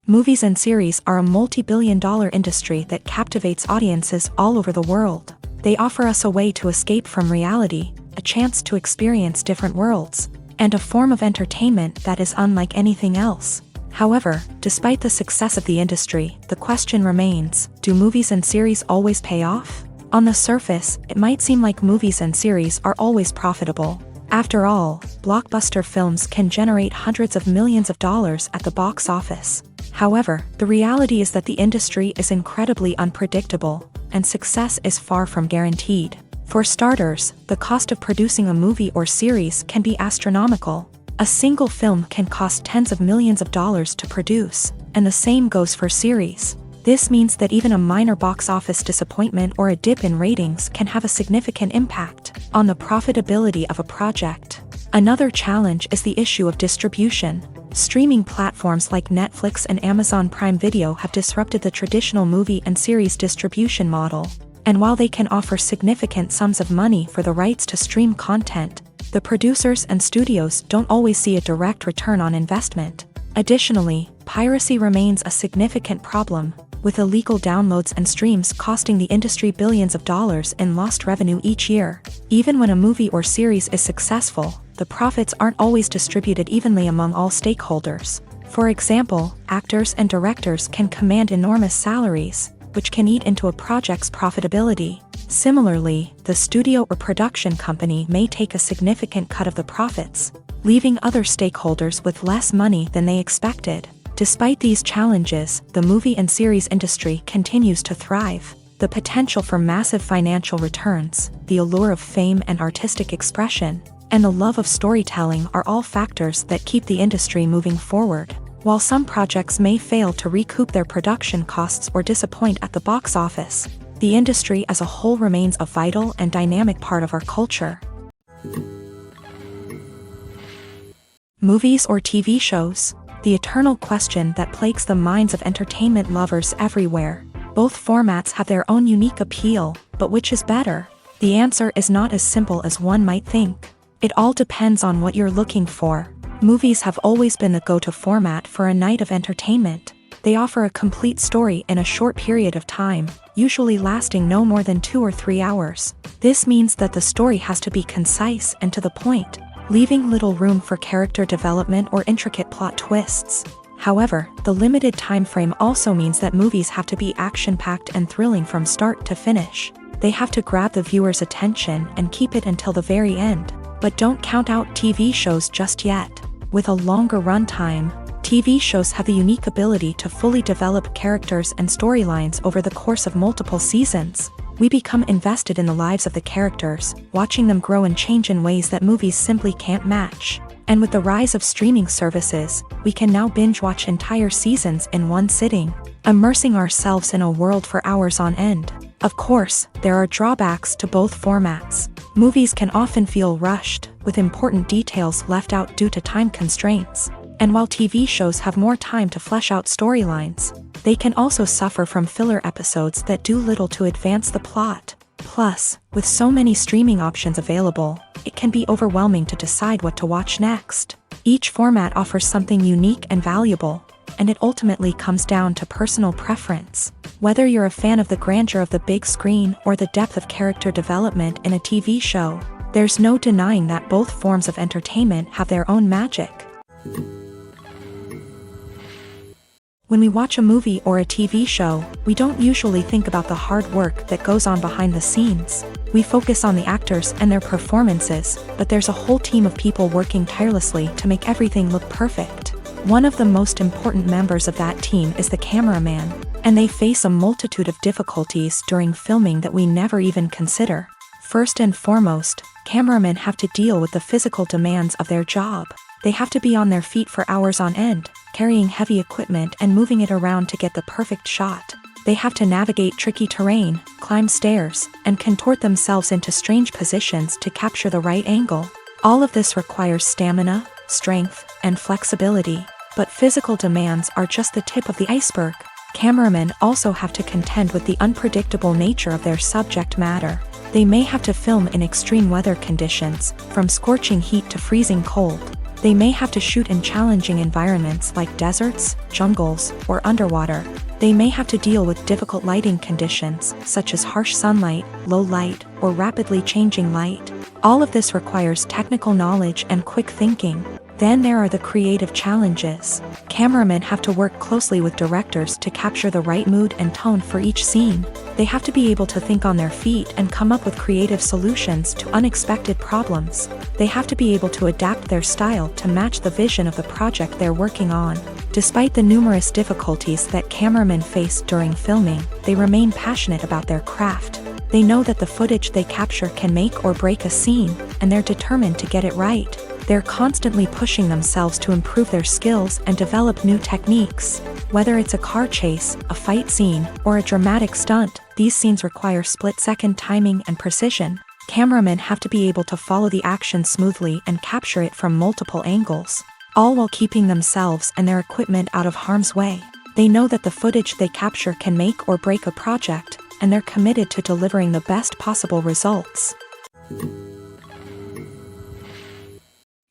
Movies and series are a multi-billion-dollar industry that captivates audiences all over the world. They offer us a way to escape from reality, a chance to experience different worlds, and a form of entertainment that is unlike anything else. However, despite the success of the industry, the question remains, do movies and series always pay off? On the surface, it might seem like movies and series are always profitable. After all, blockbuster films can generate hundreds of millions of dollars at the box office. However, the reality is that the industry is incredibly unpredictable, and success is far from guaranteed. For starters, the cost of producing a movie or series can be astronomical. A single film can cost tens of millions of dollars to produce, and the same goes for series. This means that even a minor box office disappointment or a dip in ratings can have a significant impact on the profitability of a project. Another challenge is the issue of distribution. Streaming platforms like Netflix and Amazon Prime Video have disrupted the traditional movie and series distribution model. And while they can offer significant sums of money for the rights to stream content, the producers and studios don't always see a direct return on investment. Additionally, piracy remains a significant problem, with illegal downloads and streams costing the industry billions of dollars in lost revenue each year. Even when a movie or series is successful, the profits aren't always distributed evenly among all stakeholders. For example, actors and directors can command enormous salaries, which can eat into a project's profitability. Similarly, the studio or production company may take a significant cut of the profits, leaving other stakeholders with less money than they expected. Despite these challenges, the movie and series industry continues to thrive. The potential for massive financial returns, the allure of fame and artistic expression, and the love of storytelling are all factors that keep the industry moving forward. While some projects may fail to recoup their production costs or disappoint at the box office, the industry as a whole remains a vital and dynamic part of our culture. Movies or TV shows? The eternal question that plagues the minds of entertainment lovers everywhere. Both formats have their own unique appeal, but which is better? The answer is not as simple as one might think. It all depends on what you're looking for. Movies have always been the go-to format for a night of entertainment. They offer a complete story in a short period of time, usually lasting no more than 2 or 3 hours. This means that the story has to be concise and to the point, leaving little room for character development or intricate plot twists. However, the limited time frame also means that movies have to be action-packed and thrilling from start to finish. They have to grab the viewer's attention and keep it until the very end. But don't count out TV shows just yet. With a longer runtime, TV shows have the unique ability to fully develop characters and storylines over the course of multiple seasons. We become invested in the lives of the characters, watching them grow and change in ways that movies simply can't match. And with the rise of streaming services, we can now binge-watch entire seasons in one sitting, immersing ourselves in a world for hours on end. Of course, there are drawbacks to both formats. Movies can often feel rushed, with important details left out due to time constraints. And while TV shows have more time to flesh out storylines, they can also suffer from filler episodes that do little to advance the plot. Plus, with so many streaming options available, it can be overwhelming to decide what to watch next. Each format offers something unique and valuable, and it ultimately comes down to personal preference. Whether you're a fan of the grandeur of the big screen or the depth of character development in a TV show, there's no denying that both forms of entertainment have their own magic. When we watch a movie or a TV show, we don't usually think about the hard work that goes on behind the scenes. We focus on the actors and their performances, but there's a whole team of people working tirelessly to make everything look perfect. One of the most important members of that team is the cameraman, and they face a multitude of difficulties during filming that we never even consider. First and foremost, cameramen have to deal with the physical demands of their job. They have to be on their feet for hours on end, carrying heavy equipment and moving it around to get the perfect shot. They have to navigate tricky terrain, climb stairs, and contort themselves into strange positions to capture the right angle. All of this requires stamina, strength, and flexibility. But physical demands are just the tip of the iceberg. Cameramen also have to contend with the unpredictable nature of their subject matter. They may have to film in extreme weather conditions, from scorching heat to freezing cold. They may have to shoot in challenging environments like deserts, jungles, or underwater. They may have to deal with difficult lighting conditions, such as harsh sunlight, low light, or rapidly changing light. All of this requires technical knowledge and quick thinking. Then there are the creative challenges. Cameramen have to work closely with directors to capture the right mood and tone for each scene. They have to be able to think on their feet and come up with creative solutions to unexpected problems. They have to be able to adapt their style to match the vision of the project they're working on. Despite the numerous difficulties that cameramen face during filming, they remain passionate about their craft. They know that the footage they capture can make or break a scene, and they're determined to get it right. They're constantly pushing themselves to improve their skills and develop new techniques. Whether it's a car chase, a fight scene, or a dramatic stunt, these scenes require split-second timing and precision. Cameramen have to be able to follow the action smoothly and capture it from multiple angles, all while keeping themselves and their equipment out of harm's way. They know that the footage they capture can make or break a project, and they're committed to delivering the best possible results.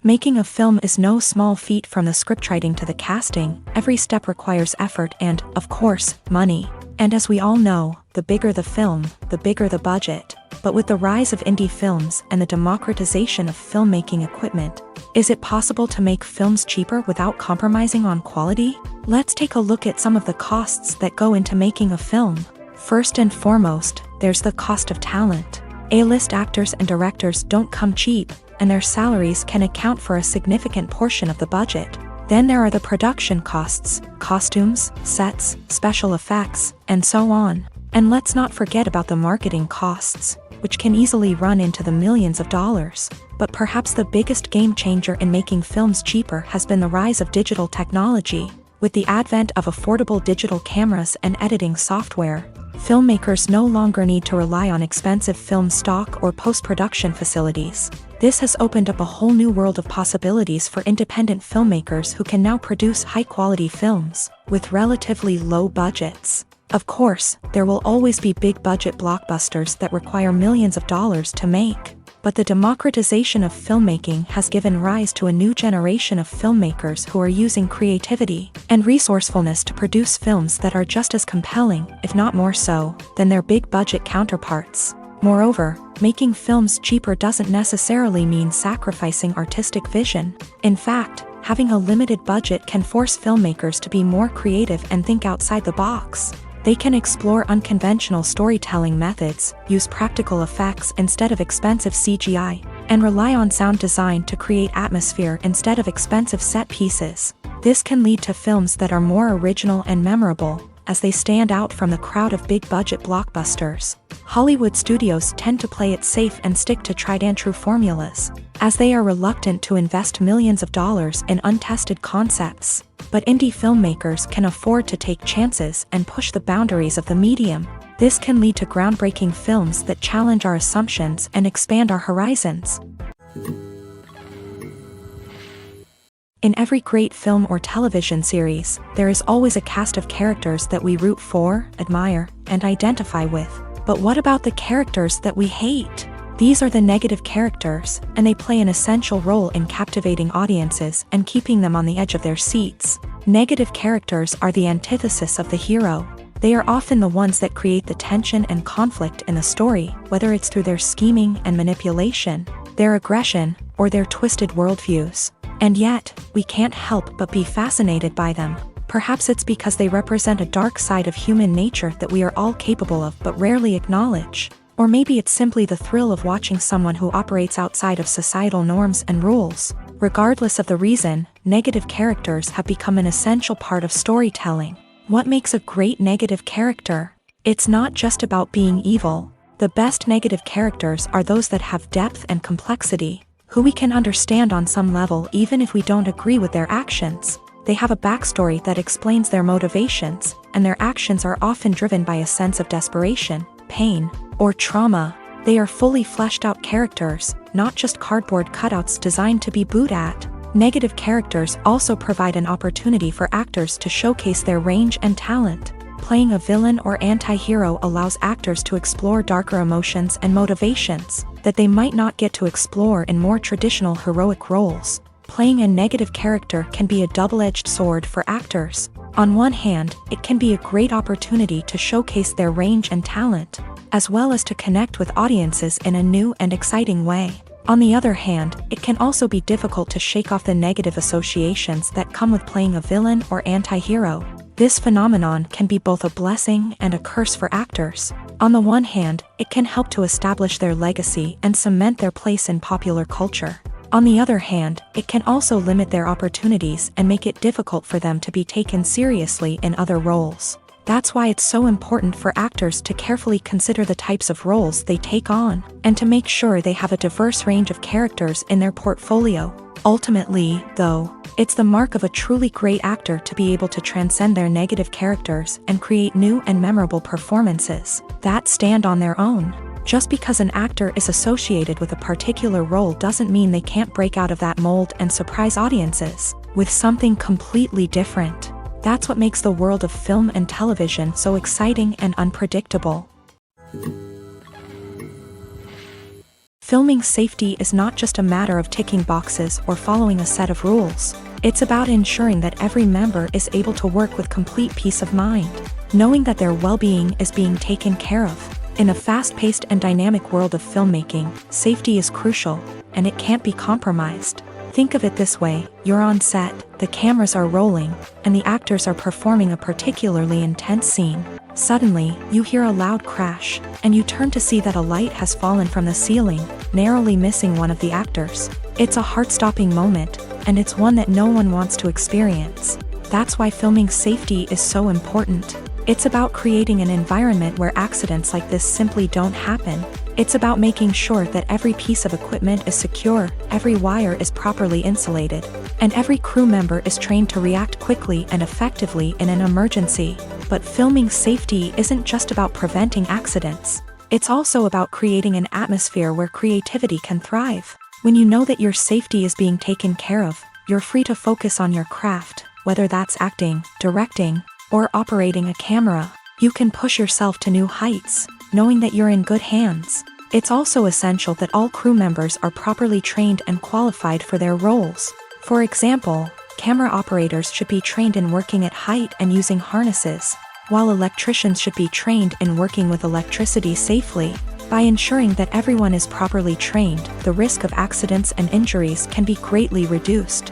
Making a film is no small feat. From the scriptwriting to the casting. Every step requires effort and, of course, money. And as we all know, the bigger the film, the bigger the budget. But with the rise of indie films and the democratization of filmmaking equipment, is it possible to make films cheaper without compromising on quality? Let's take a look at some of the costs that go into making a film. First and foremost, there's the cost of talent. A-list actors and directors don't come cheap, and their salaries can account for a significant portion of the budget. Then there are the production costs, costumes, sets, special effects, and so on. And let's not forget about the marketing costs, which can easily run into the millions of dollars. But perhaps the biggest game changer in making films cheaper has been the rise of digital technology. With the advent of affordable digital cameras and editing software, filmmakers no longer need to rely on expensive film stock or post-production facilities. This has opened up a whole new world of possibilities for independent filmmakers who can now produce high-quality films with relatively low budgets. Of course, there will always be big-budget blockbusters that require millions of dollars to make. But the democratization of filmmaking has given rise to a new generation of filmmakers who are using creativity and resourcefulness to produce films that are just as compelling, if not more so, than their big-budget counterparts. Moreover, making films cheaper doesn't necessarily mean sacrificing artistic vision. In fact, having a limited budget can force filmmakers to be more creative and think outside the box. They can explore unconventional storytelling methods, use practical effects instead of expensive CGI, and rely on sound design to create atmosphere instead of expensive set pieces. This can lead to films that are more original and memorable, as they stand out from the crowd of big-budget blockbusters. Hollywood studios tend to play it safe and stick to tried-and-true formulas, as they are reluctant to invest millions of dollars in untested concepts. But indie filmmakers can afford to take chances and push the boundaries of the medium. This can lead to groundbreaking films that challenge our assumptions and expand our horizons. In every great film or television series, there is always a cast of characters that we root for, admire, and identify with. But what about the characters that we hate? These are the negative characters, and they play an essential role in captivating audiences and keeping them on the edge of their seats. Negative characters are the antithesis of the hero. They are often the ones that create the tension and conflict in the story, whether it's through their scheming and manipulation, their aggression, or their twisted worldviews. And yet, we can't help but be fascinated by them. Perhaps it's because they represent a dark side of human nature that we are all capable of but rarely acknowledge. Or maybe it's simply the thrill of watching someone who operates outside of societal norms and rules. Regardless of the reason, negative characters have become an essential part of storytelling. What makes a great negative character? It's not just about being evil. The best negative characters are those that have depth and complexity, who we can understand on some level even if we don't agree with their actions. They have a backstory that explains their motivations, and their actions are often driven by a sense of desperation, pain, or trauma. They are fully fleshed out characters, not just cardboard cutouts designed to be booed at. Negative characters also provide an opportunity for actors to showcase their range and talent. Playing a villain or anti-hero allows actors to explore darker emotions and motivations that they might not get to explore in more traditional heroic roles. Playing a negative character can be a double-edged sword for actors. On one hand, it can be a great opportunity to showcase their range and talent, as well as to connect with audiences in a new and exciting way. On the other hand, it can also be difficult to shake off the negative associations that come with playing a villain or anti-hero. This phenomenon can be both a blessing and a curse for actors. On the one hand, it can help to establish their legacy and cement their place in popular culture. On the other hand, it can also limit their opportunities and make it difficult for them to be taken seriously in other roles. That's why it's so important for actors to carefully consider the types of roles they take on, and to make sure they have a diverse range of characters in their portfolio. Ultimately, though, it's the mark of a truly great actor to be able to transcend their negative characters and create new and memorable performances that stand on their own. Just because an actor is associated with a particular role doesn't mean they can't break out of that mold and surprise audiences with something completely different. That's what makes the world of film and television so exciting and unpredictable. Filming safety is not just a matter of ticking boxes or following a set of rules. It's about ensuring that every member is able to work with complete peace of mind, knowing that their well-being is being taken care of. In a fast-paced and dynamic world of filmmaking, safety is crucial, and it can't be compromised. Think of it this way: you're on set, the cameras are rolling, and the actors are performing a particularly intense scene. Suddenly, you hear a loud crash, and you turn to see that a light has fallen from the ceiling, narrowly missing one of the actors. It's a heart-stopping moment, and it's one that no one wants to experience. That's why filming safety is so important. It's about creating an environment where accidents like this simply don't happen. It's about making sure that every piece of equipment is secure, every wire is properly insulated, and every crew member is trained to react quickly and effectively in an emergency. But filming safety isn't just about preventing accidents. It's also about creating an atmosphere where creativity can thrive. When you know that your safety is being taken care of, you're free to focus on your craft, whether that's acting, directing, or operating a camera. You can push yourself to new heights, knowing that you're in good hands. It's also essential that all crew members are properly trained and qualified for their roles. For example, camera operators should be trained in working at height and using harnesses, while electricians should be trained in working with electricity safely. By ensuring that everyone is properly trained, the risk of accidents and injuries can be greatly reduced.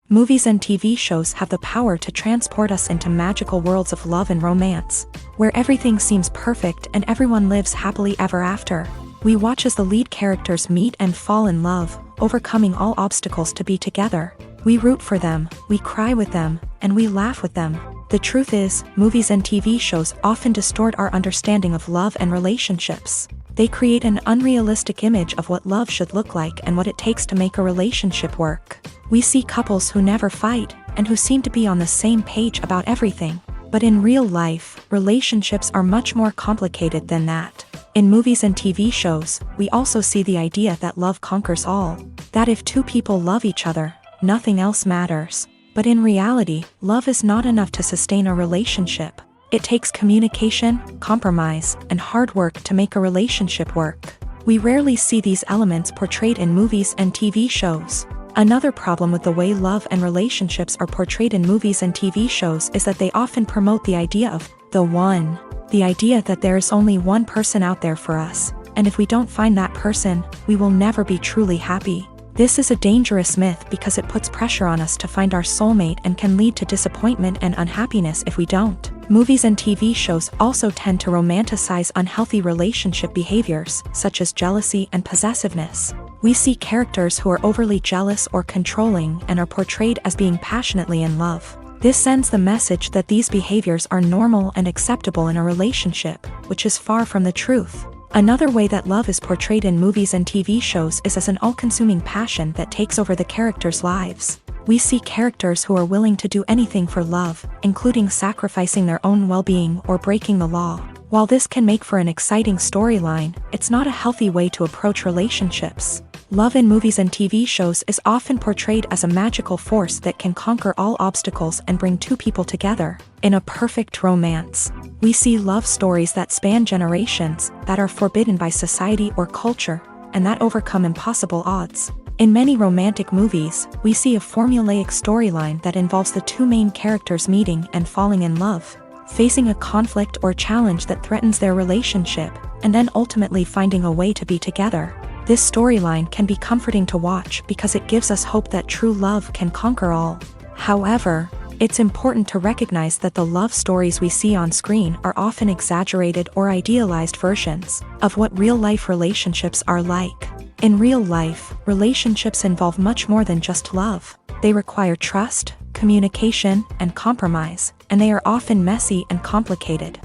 Movies and TV shows have the power to transport us into magical worlds of love and romance, where everything seems perfect and everyone lives happily ever after. We watch as the lead characters meet and fall in love, overcoming all obstacles to be together. We root for them, we cry with them, and we laugh with them. The truth is, movies and TV shows often distort our understanding of love and relationships. They create an unrealistic image of what love should look like and what it takes to make a relationship work. We see couples who never fight, and who seem to be on the same page about everything. But in real life, relationships are much more complicated than that. In movies and TV shows, we also see the idea that love conquers all. That if two people love each other, nothing else matters. But in reality, love is not enough to sustain a relationship. It takes communication, compromise, and hard work to make a relationship work. We rarely see these elements portrayed in movies and TV shows. Another problem with the way love and relationships are portrayed in movies and TV shows is that they often promote the idea of the one. The idea that there is only one person out there for us, and if we don't find that person, we will never be truly happy. This is a dangerous myth because it puts pressure on us to find our soulmate and can lead to disappointment and unhappiness if we don't. Movies and TV shows also tend to romanticize unhealthy relationship behaviors, such as jealousy and possessiveness. We see characters who are overly jealous or controlling and are portrayed as being passionately in love. This sends the message that these behaviors are normal and acceptable in a relationship, which is far from the truth. Another way that love is portrayed in movies and TV shows is as an all-consuming passion that takes over the characters' lives. We see characters who are willing to do anything for love, including sacrificing their own well-being or breaking the law. While this can make for an exciting storyline, it's not a healthy way to approach relationships. Love in movies and TV shows is often portrayed as a magical force that can conquer all obstacles and bring two people together in a perfect romance. We see love stories that span generations, that are forbidden by society or culture, and that overcome impossible odds. In many romantic movies, we see a formulaic storyline that involves the two main characters meeting and falling in love, facing a conflict or challenge that threatens their relationship, and then ultimately finding a way to be together. This storyline can be comforting to watch because it gives us hope that true love can conquer all. However, it's important to recognize that the love stories we see on screen are often exaggerated or idealized versions of what real-life relationships are like. In real life, relationships involve much more than just love. They require trust, communication, and compromise, and they are often messy and complicated.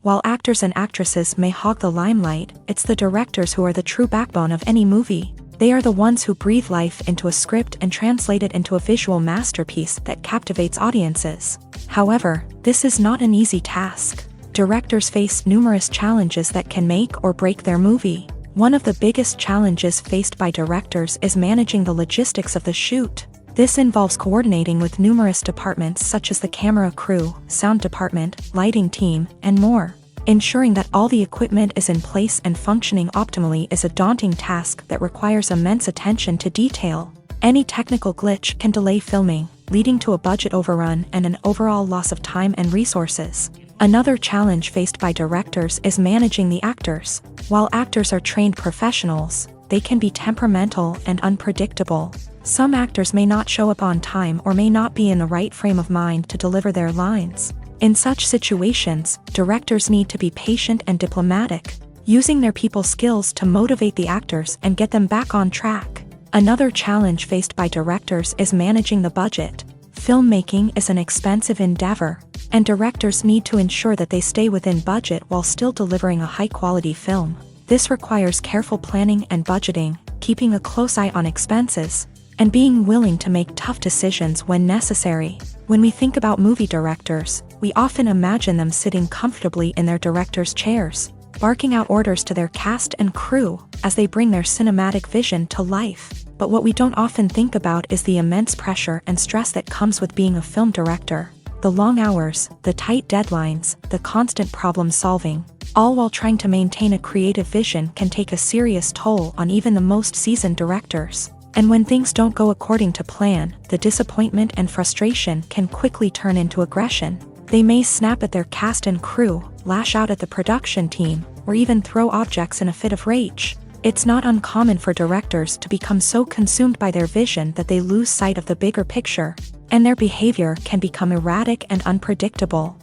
While actors and actresses may hog the limelight, it's the directors who are the true backbone of any movie. They are the ones who breathe life into a script and translate it into a visual masterpiece that captivates audiences. However, this is not an easy task. Directors face numerous challenges that can make or break their movie. One of the biggest challenges faced by directors is managing the logistics of the shoot. This involves coordinating with numerous departments such as the camera crew, sound department, lighting team, and more. Ensuring that all the equipment is in place and functioning optimally is a daunting task that requires immense attention to detail. Any technical glitch can delay filming, leading to a budget overrun and an overall loss of time and resources. Another challenge faced by directors is managing the actors. While actors are trained professionals, they can be temperamental and unpredictable. Some actors may not show up on time or may not be in the right frame of mind to deliver their lines. In such situations, directors need to be patient and diplomatic, using their people skills to motivate the actors and get them back on track. Another challenge faced by directors is managing the budget. Filmmaking is an expensive endeavor, and directors need to ensure that they stay within budget while still delivering a high-quality film. This requires careful planning and budgeting, keeping a close eye on expenses, and being willing to make tough decisions when necessary. When we think about movie directors, we often imagine them sitting comfortably in their director's chairs, barking out orders to their cast and crew as they bring their cinematic vision to life. But what we don't often think about is the immense pressure and stress that comes with being a film director. The long hours, the tight deadlines, the constant problem solving, all while trying to maintain a creative vision can take a serious toll on even the most seasoned directors. And when things don't go according to plan, the disappointment and frustration can quickly turn into aggression. They may snap at their cast and crew, lash out at the production team, or even throw objects in a fit of rage. It's not uncommon for directors to become so consumed by their vision that they lose sight of the bigger picture, and their behavior can become erratic and unpredictable.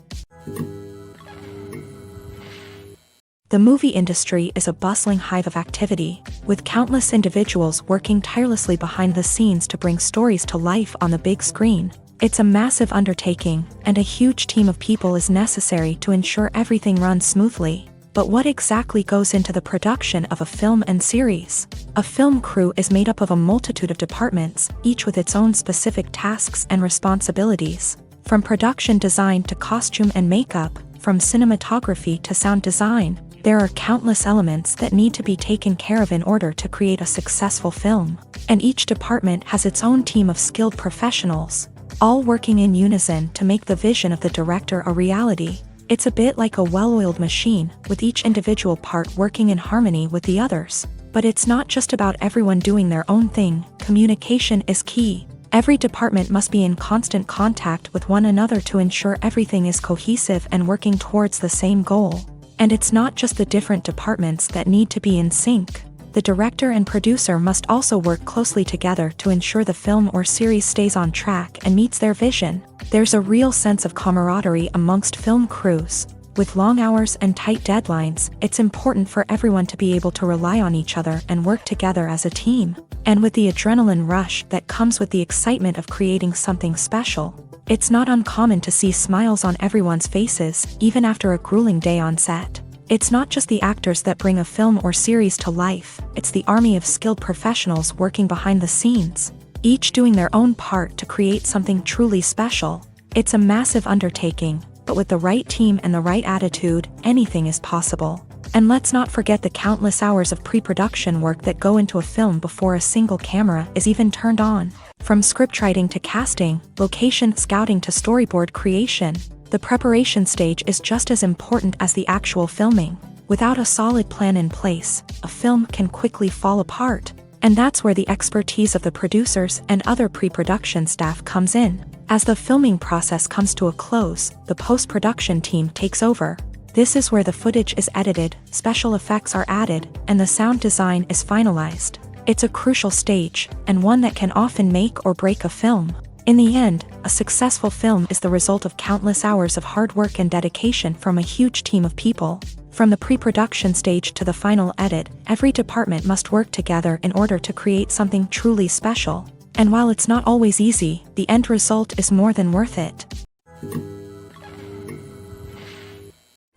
The movie industry is a bustling hive of activity, with countless individuals working tirelessly behind the scenes to bring stories to life on the big screen. It's a massive undertaking, and a huge team of people is necessary to ensure everything runs smoothly. But what exactly goes into the production of a film and series? A film crew is made up of a multitude of departments, each with its own specific tasks and responsibilities. From production design to costume and makeup, from cinematography to sound design, there are countless elements that need to be taken care of in order to create a successful film. And each department has its own team of skilled professionals, all working in unison to make the vision of the director a reality. It's a bit like a well-oiled machine, with each individual part working in harmony with the others. But it's not just about everyone doing their own thing. Communication is key. Every department must be in constant contact with one another to ensure everything is cohesive and working towards the same goal. And it's not just the different departments that need to be in sync. The director and producer must also work closely together to ensure the film or series stays on track and meets their vision. There's a real sense of camaraderie amongst film crews. With long hours and tight deadlines, it's important for everyone to be able to rely on each other and work together as a team. And with the adrenaline rush that comes with the excitement of creating something special, it's not uncommon to see smiles on everyone's faces, even after a grueling day on set. It's not just the actors that bring a film or series to life, it's the army of skilled professionals working behind the scenes, each doing their own part to create something truly special. It's a massive undertaking, but with the right team and the right attitude, anything is possible. And let's not forget the countless hours of pre-production work that go into a film before a single camera is even turned on. From scriptwriting to casting, location scouting to storyboard creation, the preparation stage is just as important as the actual filming. Without a solid plan in place, a film can quickly fall apart. And that's where the expertise of the producers and other pre-production staff comes in. As the filming process comes to a close, the post-production team takes over. This is where the footage is edited, special effects are added, and the sound design is finalized. It's a crucial stage, and one that can often make or break a film. In the end, a successful film is the result of countless hours of hard work and dedication from a huge team of people. From the pre-production stage to the final edit, every department must work together in order to create something truly special. And while it's not always easy, the end result is more than worth it.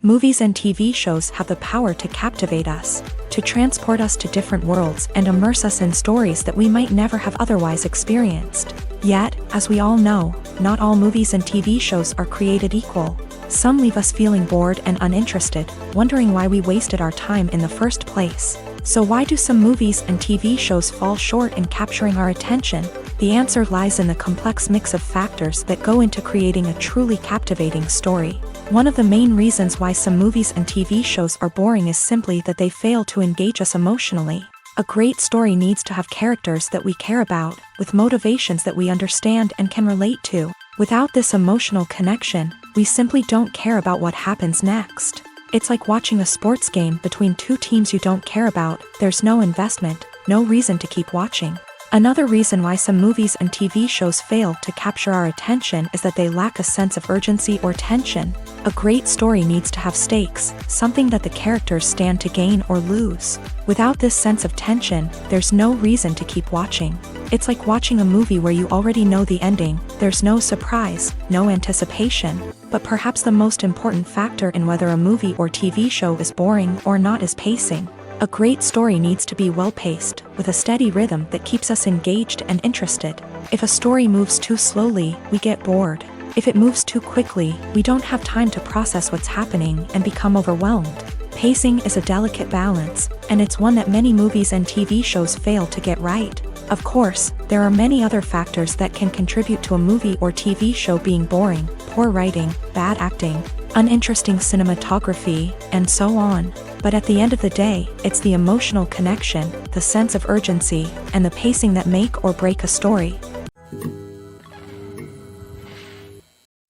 Movies and TV shows have the power to captivate us, to transport us to different worlds and immerse us in stories that we might never have otherwise experienced. Yet, as we all know, not all movies and TV shows are created equal. Some leave us feeling bored and uninterested, wondering why we wasted our time in the first place. So why do some movies and TV shows fall short in capturing our attention? The answer lies in the complex mix of factors that go into creating a truly captivating story. One of the main reasons why some movies and TV shows are boring is simply that they fail to engage us emotionally. A great story needs to have characters that we care about, with motivations that we understand and can relate to. Without this emotional connection, we simply don't care about what happens next. It's like watching a sports game between two teams you don't care about. There's no investment, no reason to keep watching. Another reason why some movies and TV shows fail to capture our attention is that they lack a sense of urgency or tension. A great story needs to have stakes, something that the characters stand to gain or lose. Without this sense of tension, there's no reason to keep watching. It's like watching a movie where you already know the ending, there's no surprise, no anticipation. But perhaps the most important factor in whether a movie or TV show is boring or not is pacing. A great story needs to be well-paced, with a steady rhythm that keeps us engaged and interested. If a story moves too slowly, we get bored. If it moves too quickly, we don't have time to process what's happening and become overwhelmed. Pacing is a delicate balance, and it's one that many movies and TV shows fail to get right. Of course, there are many other factors that can contribute to a movie or TV show being boring: poor writing, bad acting, uninteresting cinematography, and so on. But at the end of the day, it's the emotional connection, the sense of urgency, and the pacing that make or break a story.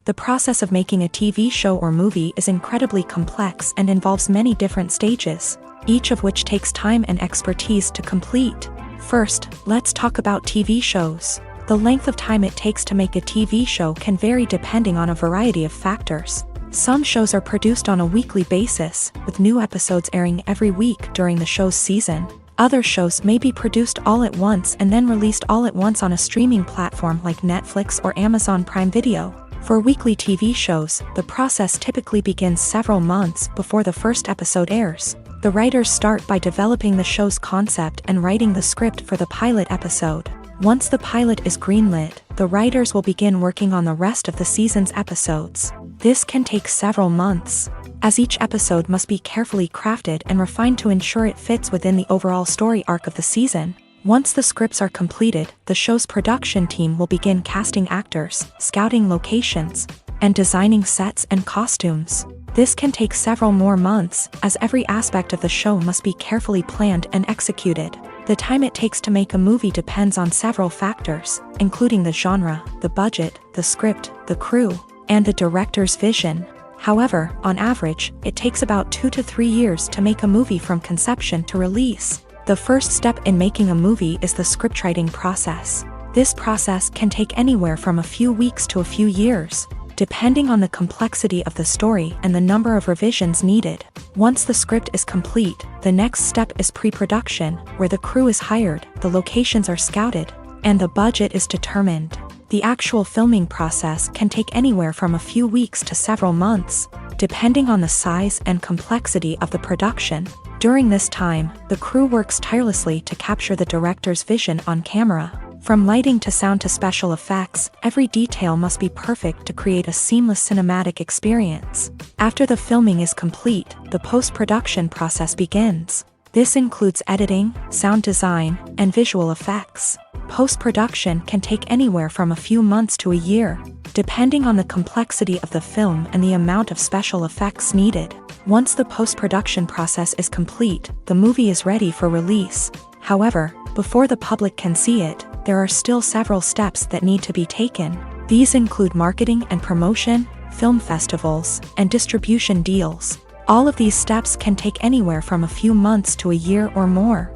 The process of making a TV show or movie is incredibly complex and involves many different stages, each of which takes time and expertise to complete. First, let's talk about TV shows. The length of time it takes to make a TV show can vary depending on a variety of factors. Some shows are produced on a weekly basis, with new episodes airing every week during the show's season. Other shows may be produced all at once and then released all at once on a streaming platform like Netflix or Amazon Prime Video. For weekly TV shows, the process typically begins several months before the first episode airs. The writers start by developing the show's concept and writing the script for the pilot episode. Once the pilot is greenlit, the writers will begin working on the rest of the season's episodes. This can take several months, as each episode must be carefully crafted and refined to ensure it fits within the overall story arc of the season. Once the scripts are completed, the show's production team will begin casting actors, scouting locations, and designing sets and costumes. This can take several more months, as every aspect of the show must be carefully planned and executed. The time it takes to make a movie depends on several factors, including the genre, the budget, the script, the crew, and the director's vision. However, on average, it takes about 2 to 3 years to make a movie from conception to release. The first step in making a movie is the scriptwriting process. This process can take anywhere from a few weeks to a few years, depending on the complexity of the story and the number of revisions needed. Once the script is complete, the next step is pre-production, where the crew is hired, the locations are scouted, and the budget is determined. The actual filming process can take anywhere from a few weeks to several months, depending on the size and complexity of the production. During this time, the crew works tirelessly to capture the director's vision on camera. From lighting to sound to special effects, every detail must be perfect to create a seamless cinematic experience. After the filming is complete, the post-production process begins. This includes editing, sound design, and visual effects. Post-production can take anywhere from a few months to a year, depending on the complexity of the film and the amount of special effects needed. Once the post-production process is complete, the movie is ready for release. However, before the public can see it, there are still several steps that need to be taken. These include marketing and promotion, film festivals, and distribution deals. All of these steps can take anywhere from a few months to a year or more.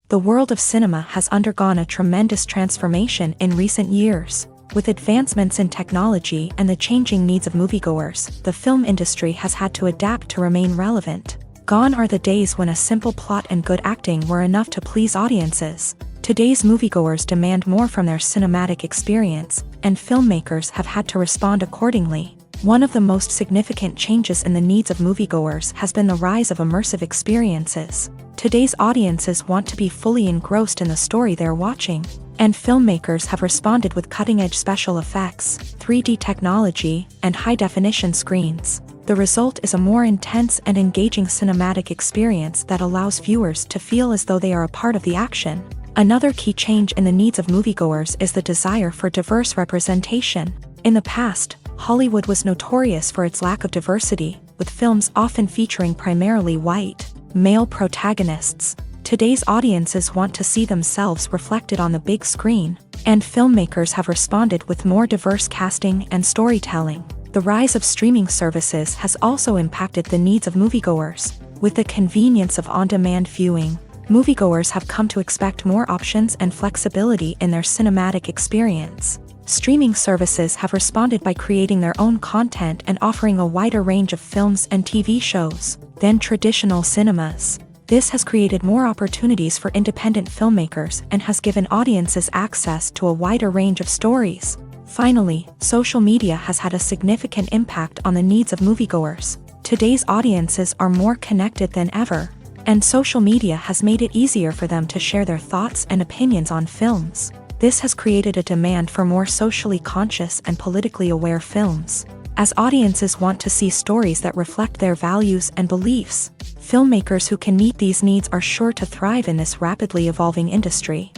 The world of cinema has undergone a tremendous transformation in recent years. With advancements in technology and the changing needs of moviegoers, the film industry has had to adapt to remain relevant. Gone are the days when a simple plot and good acting were enough to please audiences. Today's moviegoers demand more from their cinematic experience, and filmmakers have had to respond accordingly. One of the most significant changes in the needs of moviegoers has been the rise of immersive experiences. Today's audiences want to be fully engrossed in the story they're watching, and filmmakers have responded with cutting-edge special effects, 3D technology, and high-definition screens. The result is a more intense and engaging cinematic experience that allows viewers to feel as though they are a part of the action. Another key change in the needs of moviegoers is the desire for diverse representation. In the past, Hollywood was notorious for its lack of diversity, with films often featuring primarily white, male protagonists. Today's audiences want to see themselves reflected on the big screen, and filmmakers have responded with more diverse casting and storytelling. The rise of streaming services has also impacted the needs of moviegoers. With the convenience of on-demand viewing, moviegoers have come to expect more options and flexibility in their cinematic experience. Streaming services have responded by creating their own content and offering a wider range of films and TV shows than traditional cinemas. This has created more opportunities for independent filmmakers and has given audiences access to a wider range of stories. Finally, social media has had a significant impact on the needs of moviegoers. Today's audiences are more connected than ever, and social media has made it easier for them to share their thoughts and opinions on films. This has created a demand for more socially conscious and politically aware films. As audiences want to see stories that reflect their values and beliefs, filmmakers who can meet these needs are sure to thrive in this rapidly evolving industry.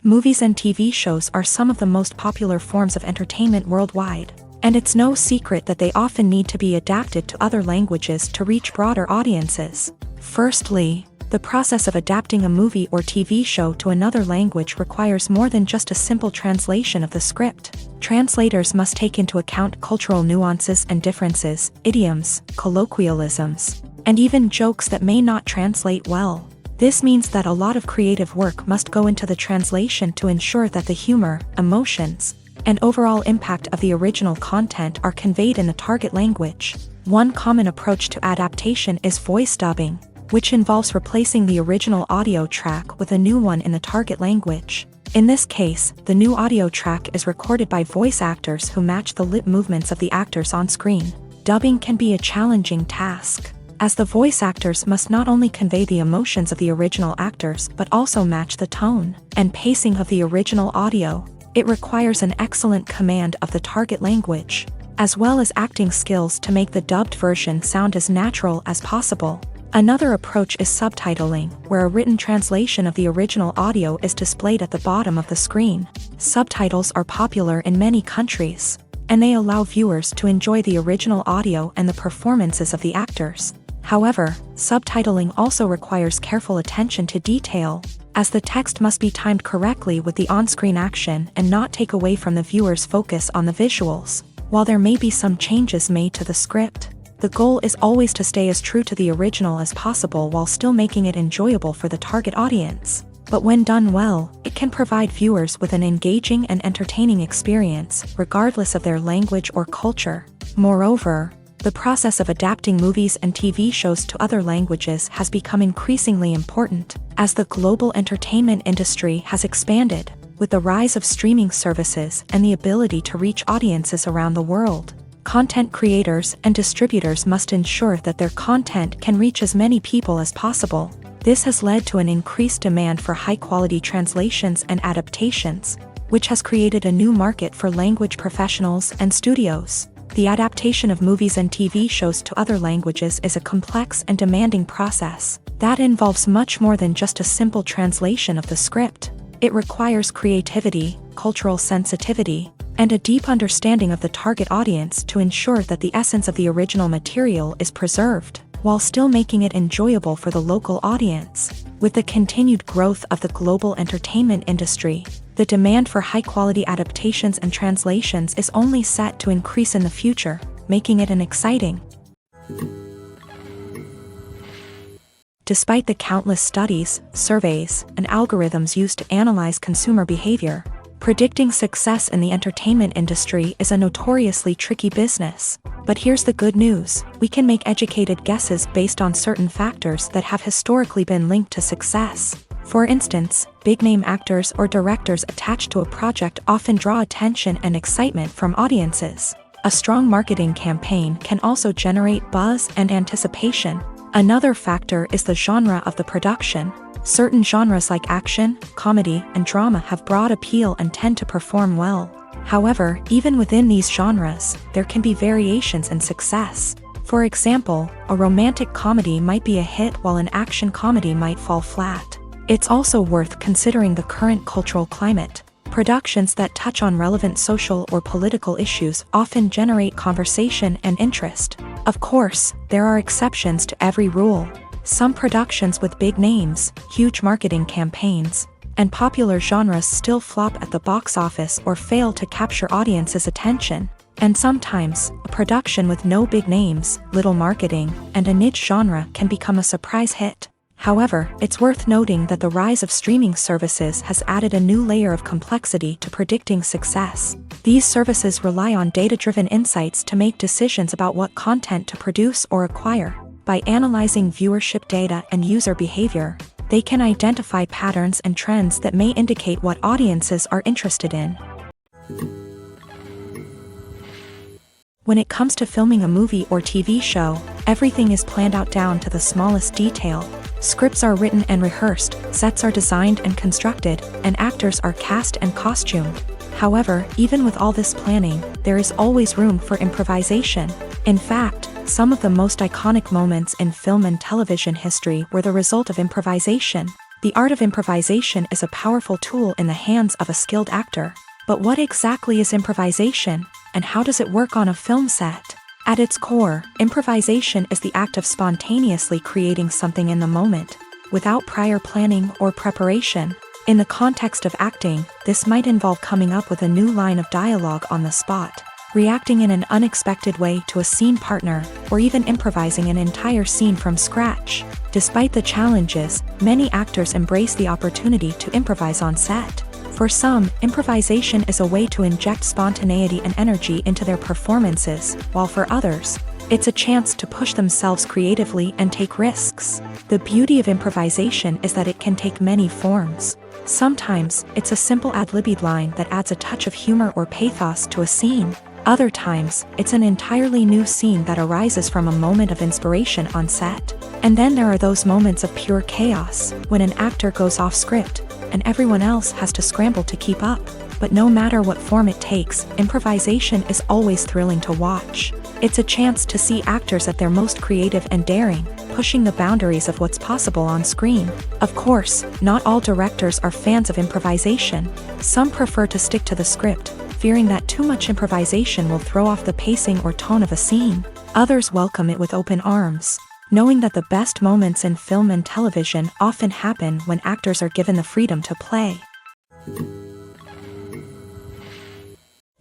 Movies and TV shows are some of the most popular forms of entertainment worldwide, and it's no secret that they often need to be adapted to other languages to reach broader audiences. Firstly, the process of adapting a movie or TV show to another language requires more than just a simple translation of the script. Translators must take into account cultural nuances and differences, idioms, colloquialisms, and even jokes that may not translate well. This means that a lot of creative work must go into the translation to ensure that the humor, emotions, and overall impact of the original content are conveyed in the target language. One common approach to adaptation is voice dubbing, which involves replacing the original audio track with a new one in the target language. In this case, the new audio track is recorded by voice actors who match the lip movements of the actors on screen. Dubbing can be a challenging task, as the voice actors must not only convey the emotions of the original actors but also match the tone and pacing of the original audio. It requires an excellent command of the target language, as well as acting skills to make the dubbed version sound as natural as possible. Another approach is subtitling, where a written translation of the original audio is displayed at the bottom of the screen. Subtitles are popular in many countries, and they allow viewers to enjoy the original audio and the performances of the actors. However, subtitling also requires careful attention to detail, as the text must be timed correctly with the on-screen action and not take away from the viewer's focus on the visuals. While there may be some changes made to the script, the goal is always to stay as true to the original as possible while still making it enjoyable for the target audience. But when done well, it can provide viewers with an engaging and entertaining experience, regardless of their language or culture. Moreover, the process of adapting movies and TV shows to other languages has become increasingly important, as the global entertainment industry has expanded, with the rise of streaming services and the ability to reach audiences around the world. Content creators and distributors must ensure that their content can reach as many people as possible. This has led to an increased demand for high-quality translations and adaptations, which has created a new market for language professionals and studios. The adaptation of movies and TV shows to other languages is a complex and demanding process that involves much more than just a simple translation of the script. It requires creativity, cultural sensitivity, and a deep understanding of the target audience to ensure that the essence of the original material is preserved, while still making it enjoyable for the local audience. With the continued growth of the global entertainment industry, the demand for high-quality adaptations and translations is only set to increase in the future, making it an exciting. Despite the countless studies, surveys, and algorithms used to analyze consumer behavior, predicting success in the entertainment industry is a notoriously tricky business. But here's the good news: we can make educated guesses based on certain factors that have historically been linked to success. For instance, big-name actors or directors attached to a project often draw attention and excitement from audiences. A strong marketing campaign can also generate buzz and anticipation. Another factor is the genre of the production. Certain genres like action, comedy, and drama have broad appeal and tend to perform well. However, even within these genres, there can be variations in success. For example, a romantic comedy might be a hit while an action comedy might fall flat. It's also worth considering the current cultural climate. Productions that touch on relevant social or political issues often generate conversation and interest. Of course, there are exceptions to every rule. Some productions with big names, huge marketing campaigns, and popular genres still flop at the box office or fail to capture audiences' attention. And sometimes, a production with no big names, little marketing, and a niche genre can become a surprise hit. However, it's worth noting that the rise of streaming services has added a new layer of complexity to predicting success. These services rely on data-driven insights to make decisions about what content to produce or acquire. By analyzing viewership data and user behavior, they can identify patterns and trends that may indicate what audiences are interested in. When it comes to filming a movie or TV show, everything is planned out down to the smallest detail. Scripts are written and rehearsed, sets are designed and constructed, and actors are cast and costumed. However, even with all this planning, there is always room for improvisation. In fact, some of the most iconic moments in film and television history were the result of improvisation. The art of improvisation is a powerful tool in the hands of a skilled actor. But what exactly is improvisation, and how does it work on a film set? At its core, improvisation is the act of spontaneously creating something in the moment, without prior planning or preparation. In the context of acting, this might involve coming up with a new line of dialogue on the spot, reacting in an unexpected way to a scene partner, or even improvising an entire scene from scratch. Despite the challenges, many actors embrace the opportunity to improvise on set. For some, improvisation is a way to inject spontaneity and energy into their performances, while for others, it's a chance to push themselves creatively and take risks. The beauty of improvisation is that it can take many forms. Sometimes, it's a simple ad-libbed line that adds a touch of humor or pathos to a scene. Other times, it's an entirely new scene that arises from a moment of inspiration on set. And then there are those moments of pure chaos, when an actor goes off script, and everyone else has to scramble to keep up. But no matter what form it takes, improvisation is always thrilling to watch. It's a chance to see actors at their most creative and daring, pushing the boundaries of what's possible on screen. Of course, not all directors are fans of improvisation. Some prefer to stick to the script, fearing that too much improvisation will throw off the pacing or tone of a scene. Others welcome it with open arms, knowing that the best moments in film and television often happen when actors are given the freedom to play.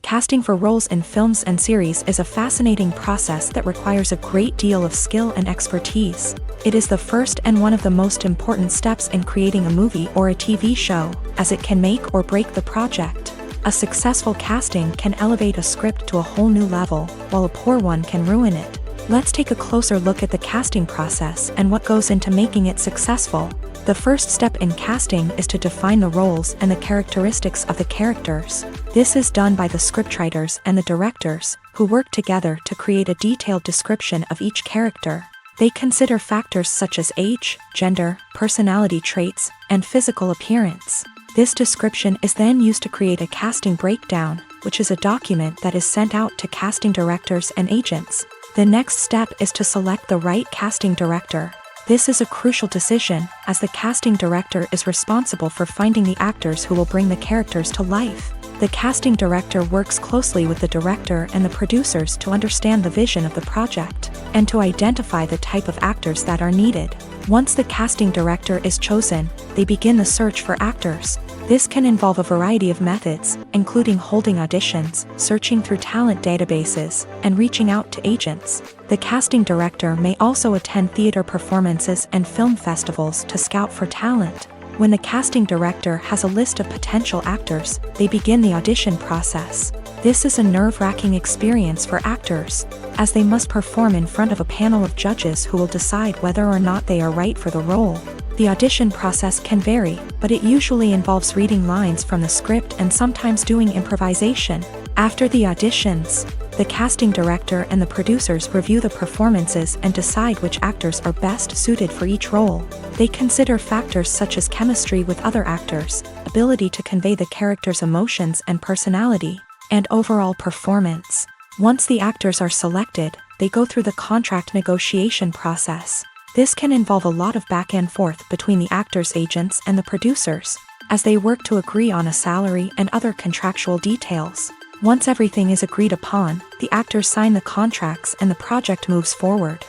Casting for roles in films and series is a fascinating process that requires a great deal of skill and expertise. It is the first and one of the most important steps in creating a movie or a TV show, as it can make or break the project. A successful casting can elevate a script to a whole new level, while a poor one can ruin it. Let's take a closer look at the casting process and what goes into making it successful. The first step in casting is to define the roles and the characteristics of the characters. This is done by the scriptwriters and the directors, who work together to create a detailed description of each character. They consider factors such as age, gender, personality traits, and physical appearance. This description is then used to create a casting breakdown, which is a document that is sent out to casting directors and agents. The next step is to select the right casting director. This is a crucial decision, as the casting director is responsible for finding the actors who will bring the characters to life. The casting director works closely with the director and the producers to understand the vision of the project, and to identify the type of actors that are needed. Once the casting director is chosen, they begin the search for actors. This can involve a variety of methods, including holding auditions, searching through talent databases, and reaching out to agents. The casting director may also attend theater performances and film festivals to scout for talent. When the casting director has a list of potential actors, they begin the audition process. This is a nerve-wracking experience for actors, as they must perform in front of a panel of judges who will decide whether or not they are right for the role. The audition process can vary, but it usually involves reading lines from the script and sometimes doing improvisation. After the auditions, the casting director and the producers review the performances and decide which actors are best suited for each role. They consider factors such as chemistry with other actors, ability to convey the character's emotions and personality, and overall performance. Once the actors are selected, they go through the contract negotiation process. This can involve a lot of back and forth between the actors' agents and the producers, as they work to agree on a salary and other contractual details. Once everything is agreed upon, the actors sign the contracts and the project moves forward.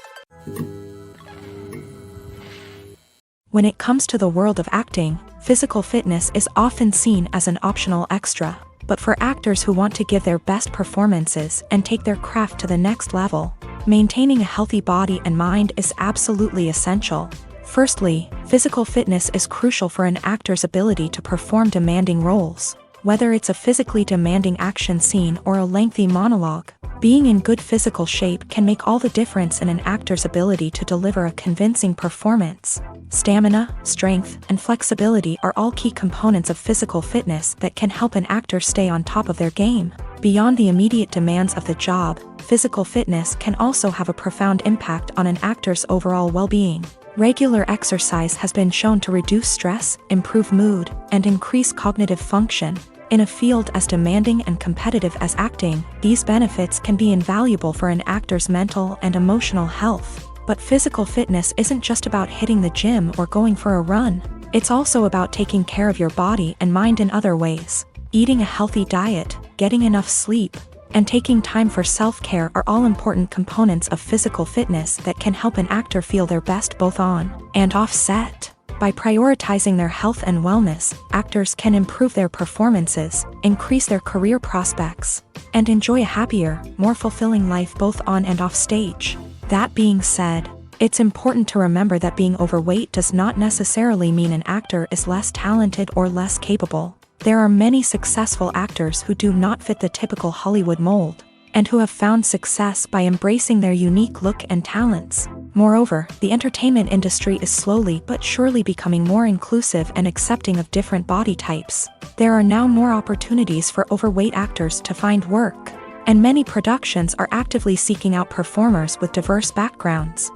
When it comes to the world of acting, physical fitness is often seen as an optional extra. But for actors who want to give their best performances and take their craft to the next level, maintaining a healthy body and mind is absolutely essential. Firstly, physical fitness is crucial for an actor's ability to perform demanding roles. Whether it's a physically demanding action scene or a lengthy monologue, being in good physical shape can make all the difference in an actor's ability to deliver a convincing performance. Stamina, strength, and flexibility are all key components of physical fitness that can help an actor stay on top of their game. Beyond the immediate demands of the job, physical fitness can also have a profound impact on an actor's overall well-being. Regular exercise has been shown to reduce stress, improve mood, and increase cognitive function. In a field as demanding and competitive as acting, these benefits can be invaluable for an actor's mental and emotional health. But physical fitness isn't just about hitting the gym or going for a run. It's also about taking care of your body and mind in other ways. Eating a healthy diet, getting enough sleep, and taking time for self-care are all important components of physical fitness that can help an actor feel their best both on and off set. By prioritizing their health and wellness, actors can improve their performances, increase their career prospects, and enjoy a happier, more fulfilling life both on and off stage. That being said, it's important to remember that being overweight does not necessarily mean an actor is less talented or less capable. There are many successful actors who do not fit the typical Hollywood mold, and who have found success by embracing their unique look and talents. Moreover, the entertainment industry is slowly but surely becoming more inclusive and accepting of different body types. There are now more opportunities for overweight actors to find work, and many productions are actively seeking out performers with diverse backgrounds.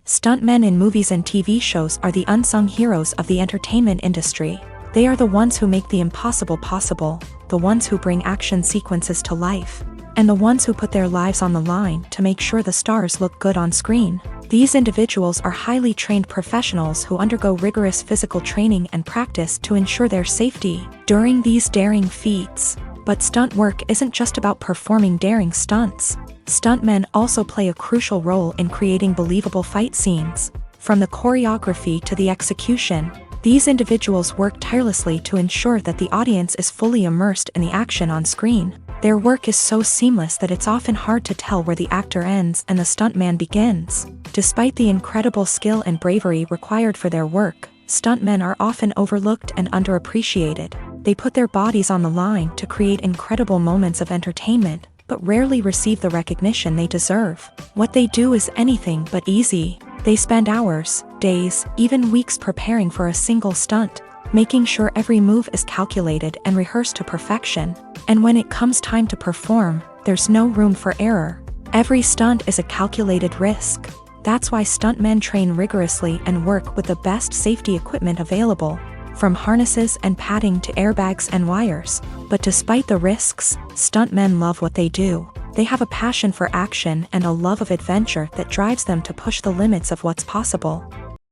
Stuntmen in movies and TV shows are the unsung heroes of the entertainment industry. They are the ones who make the impossible possible, the ones who bring action sequences to life, and the ones who put their lives on the line to make sure the stars look good on screen. These individuals are highly trained professionals who undergo rigorous physical training and practice to ensure their safety during these daring feats. But stunt work isn't just about performing daring stunts. Stuntmen also play a crucial role in creating believable fight scenes. From the choreography to the execution, these individuals work tirelessly to ensure that the audience is fully immersed in the action on screen. Their work is so seamless that it's often hard to tell where the actor ends and the stuntman begins. Despite the incredible skill and bravery required for their work, stuntmen are often overlooked and underappreciated. They put their bodies on the line to create incredible moments of entertainment, but rarely receive the recognition they deserve. What they do is anything but easy. They spend hours, days, even weeks preparing for a single stunt, making sure every move is calculated and rehearsed to perfection. And when it comes time to perform, there's no room for error. Every stunt is a calculated risk. That's why stuntmen train rigorously and work with the best safety equipment available, from harnesses and padding to airbags and wires. But despite the risks, stuntmen love what they do. They have a passion for action and a love of adventure that drives them to push the limits of what's possible.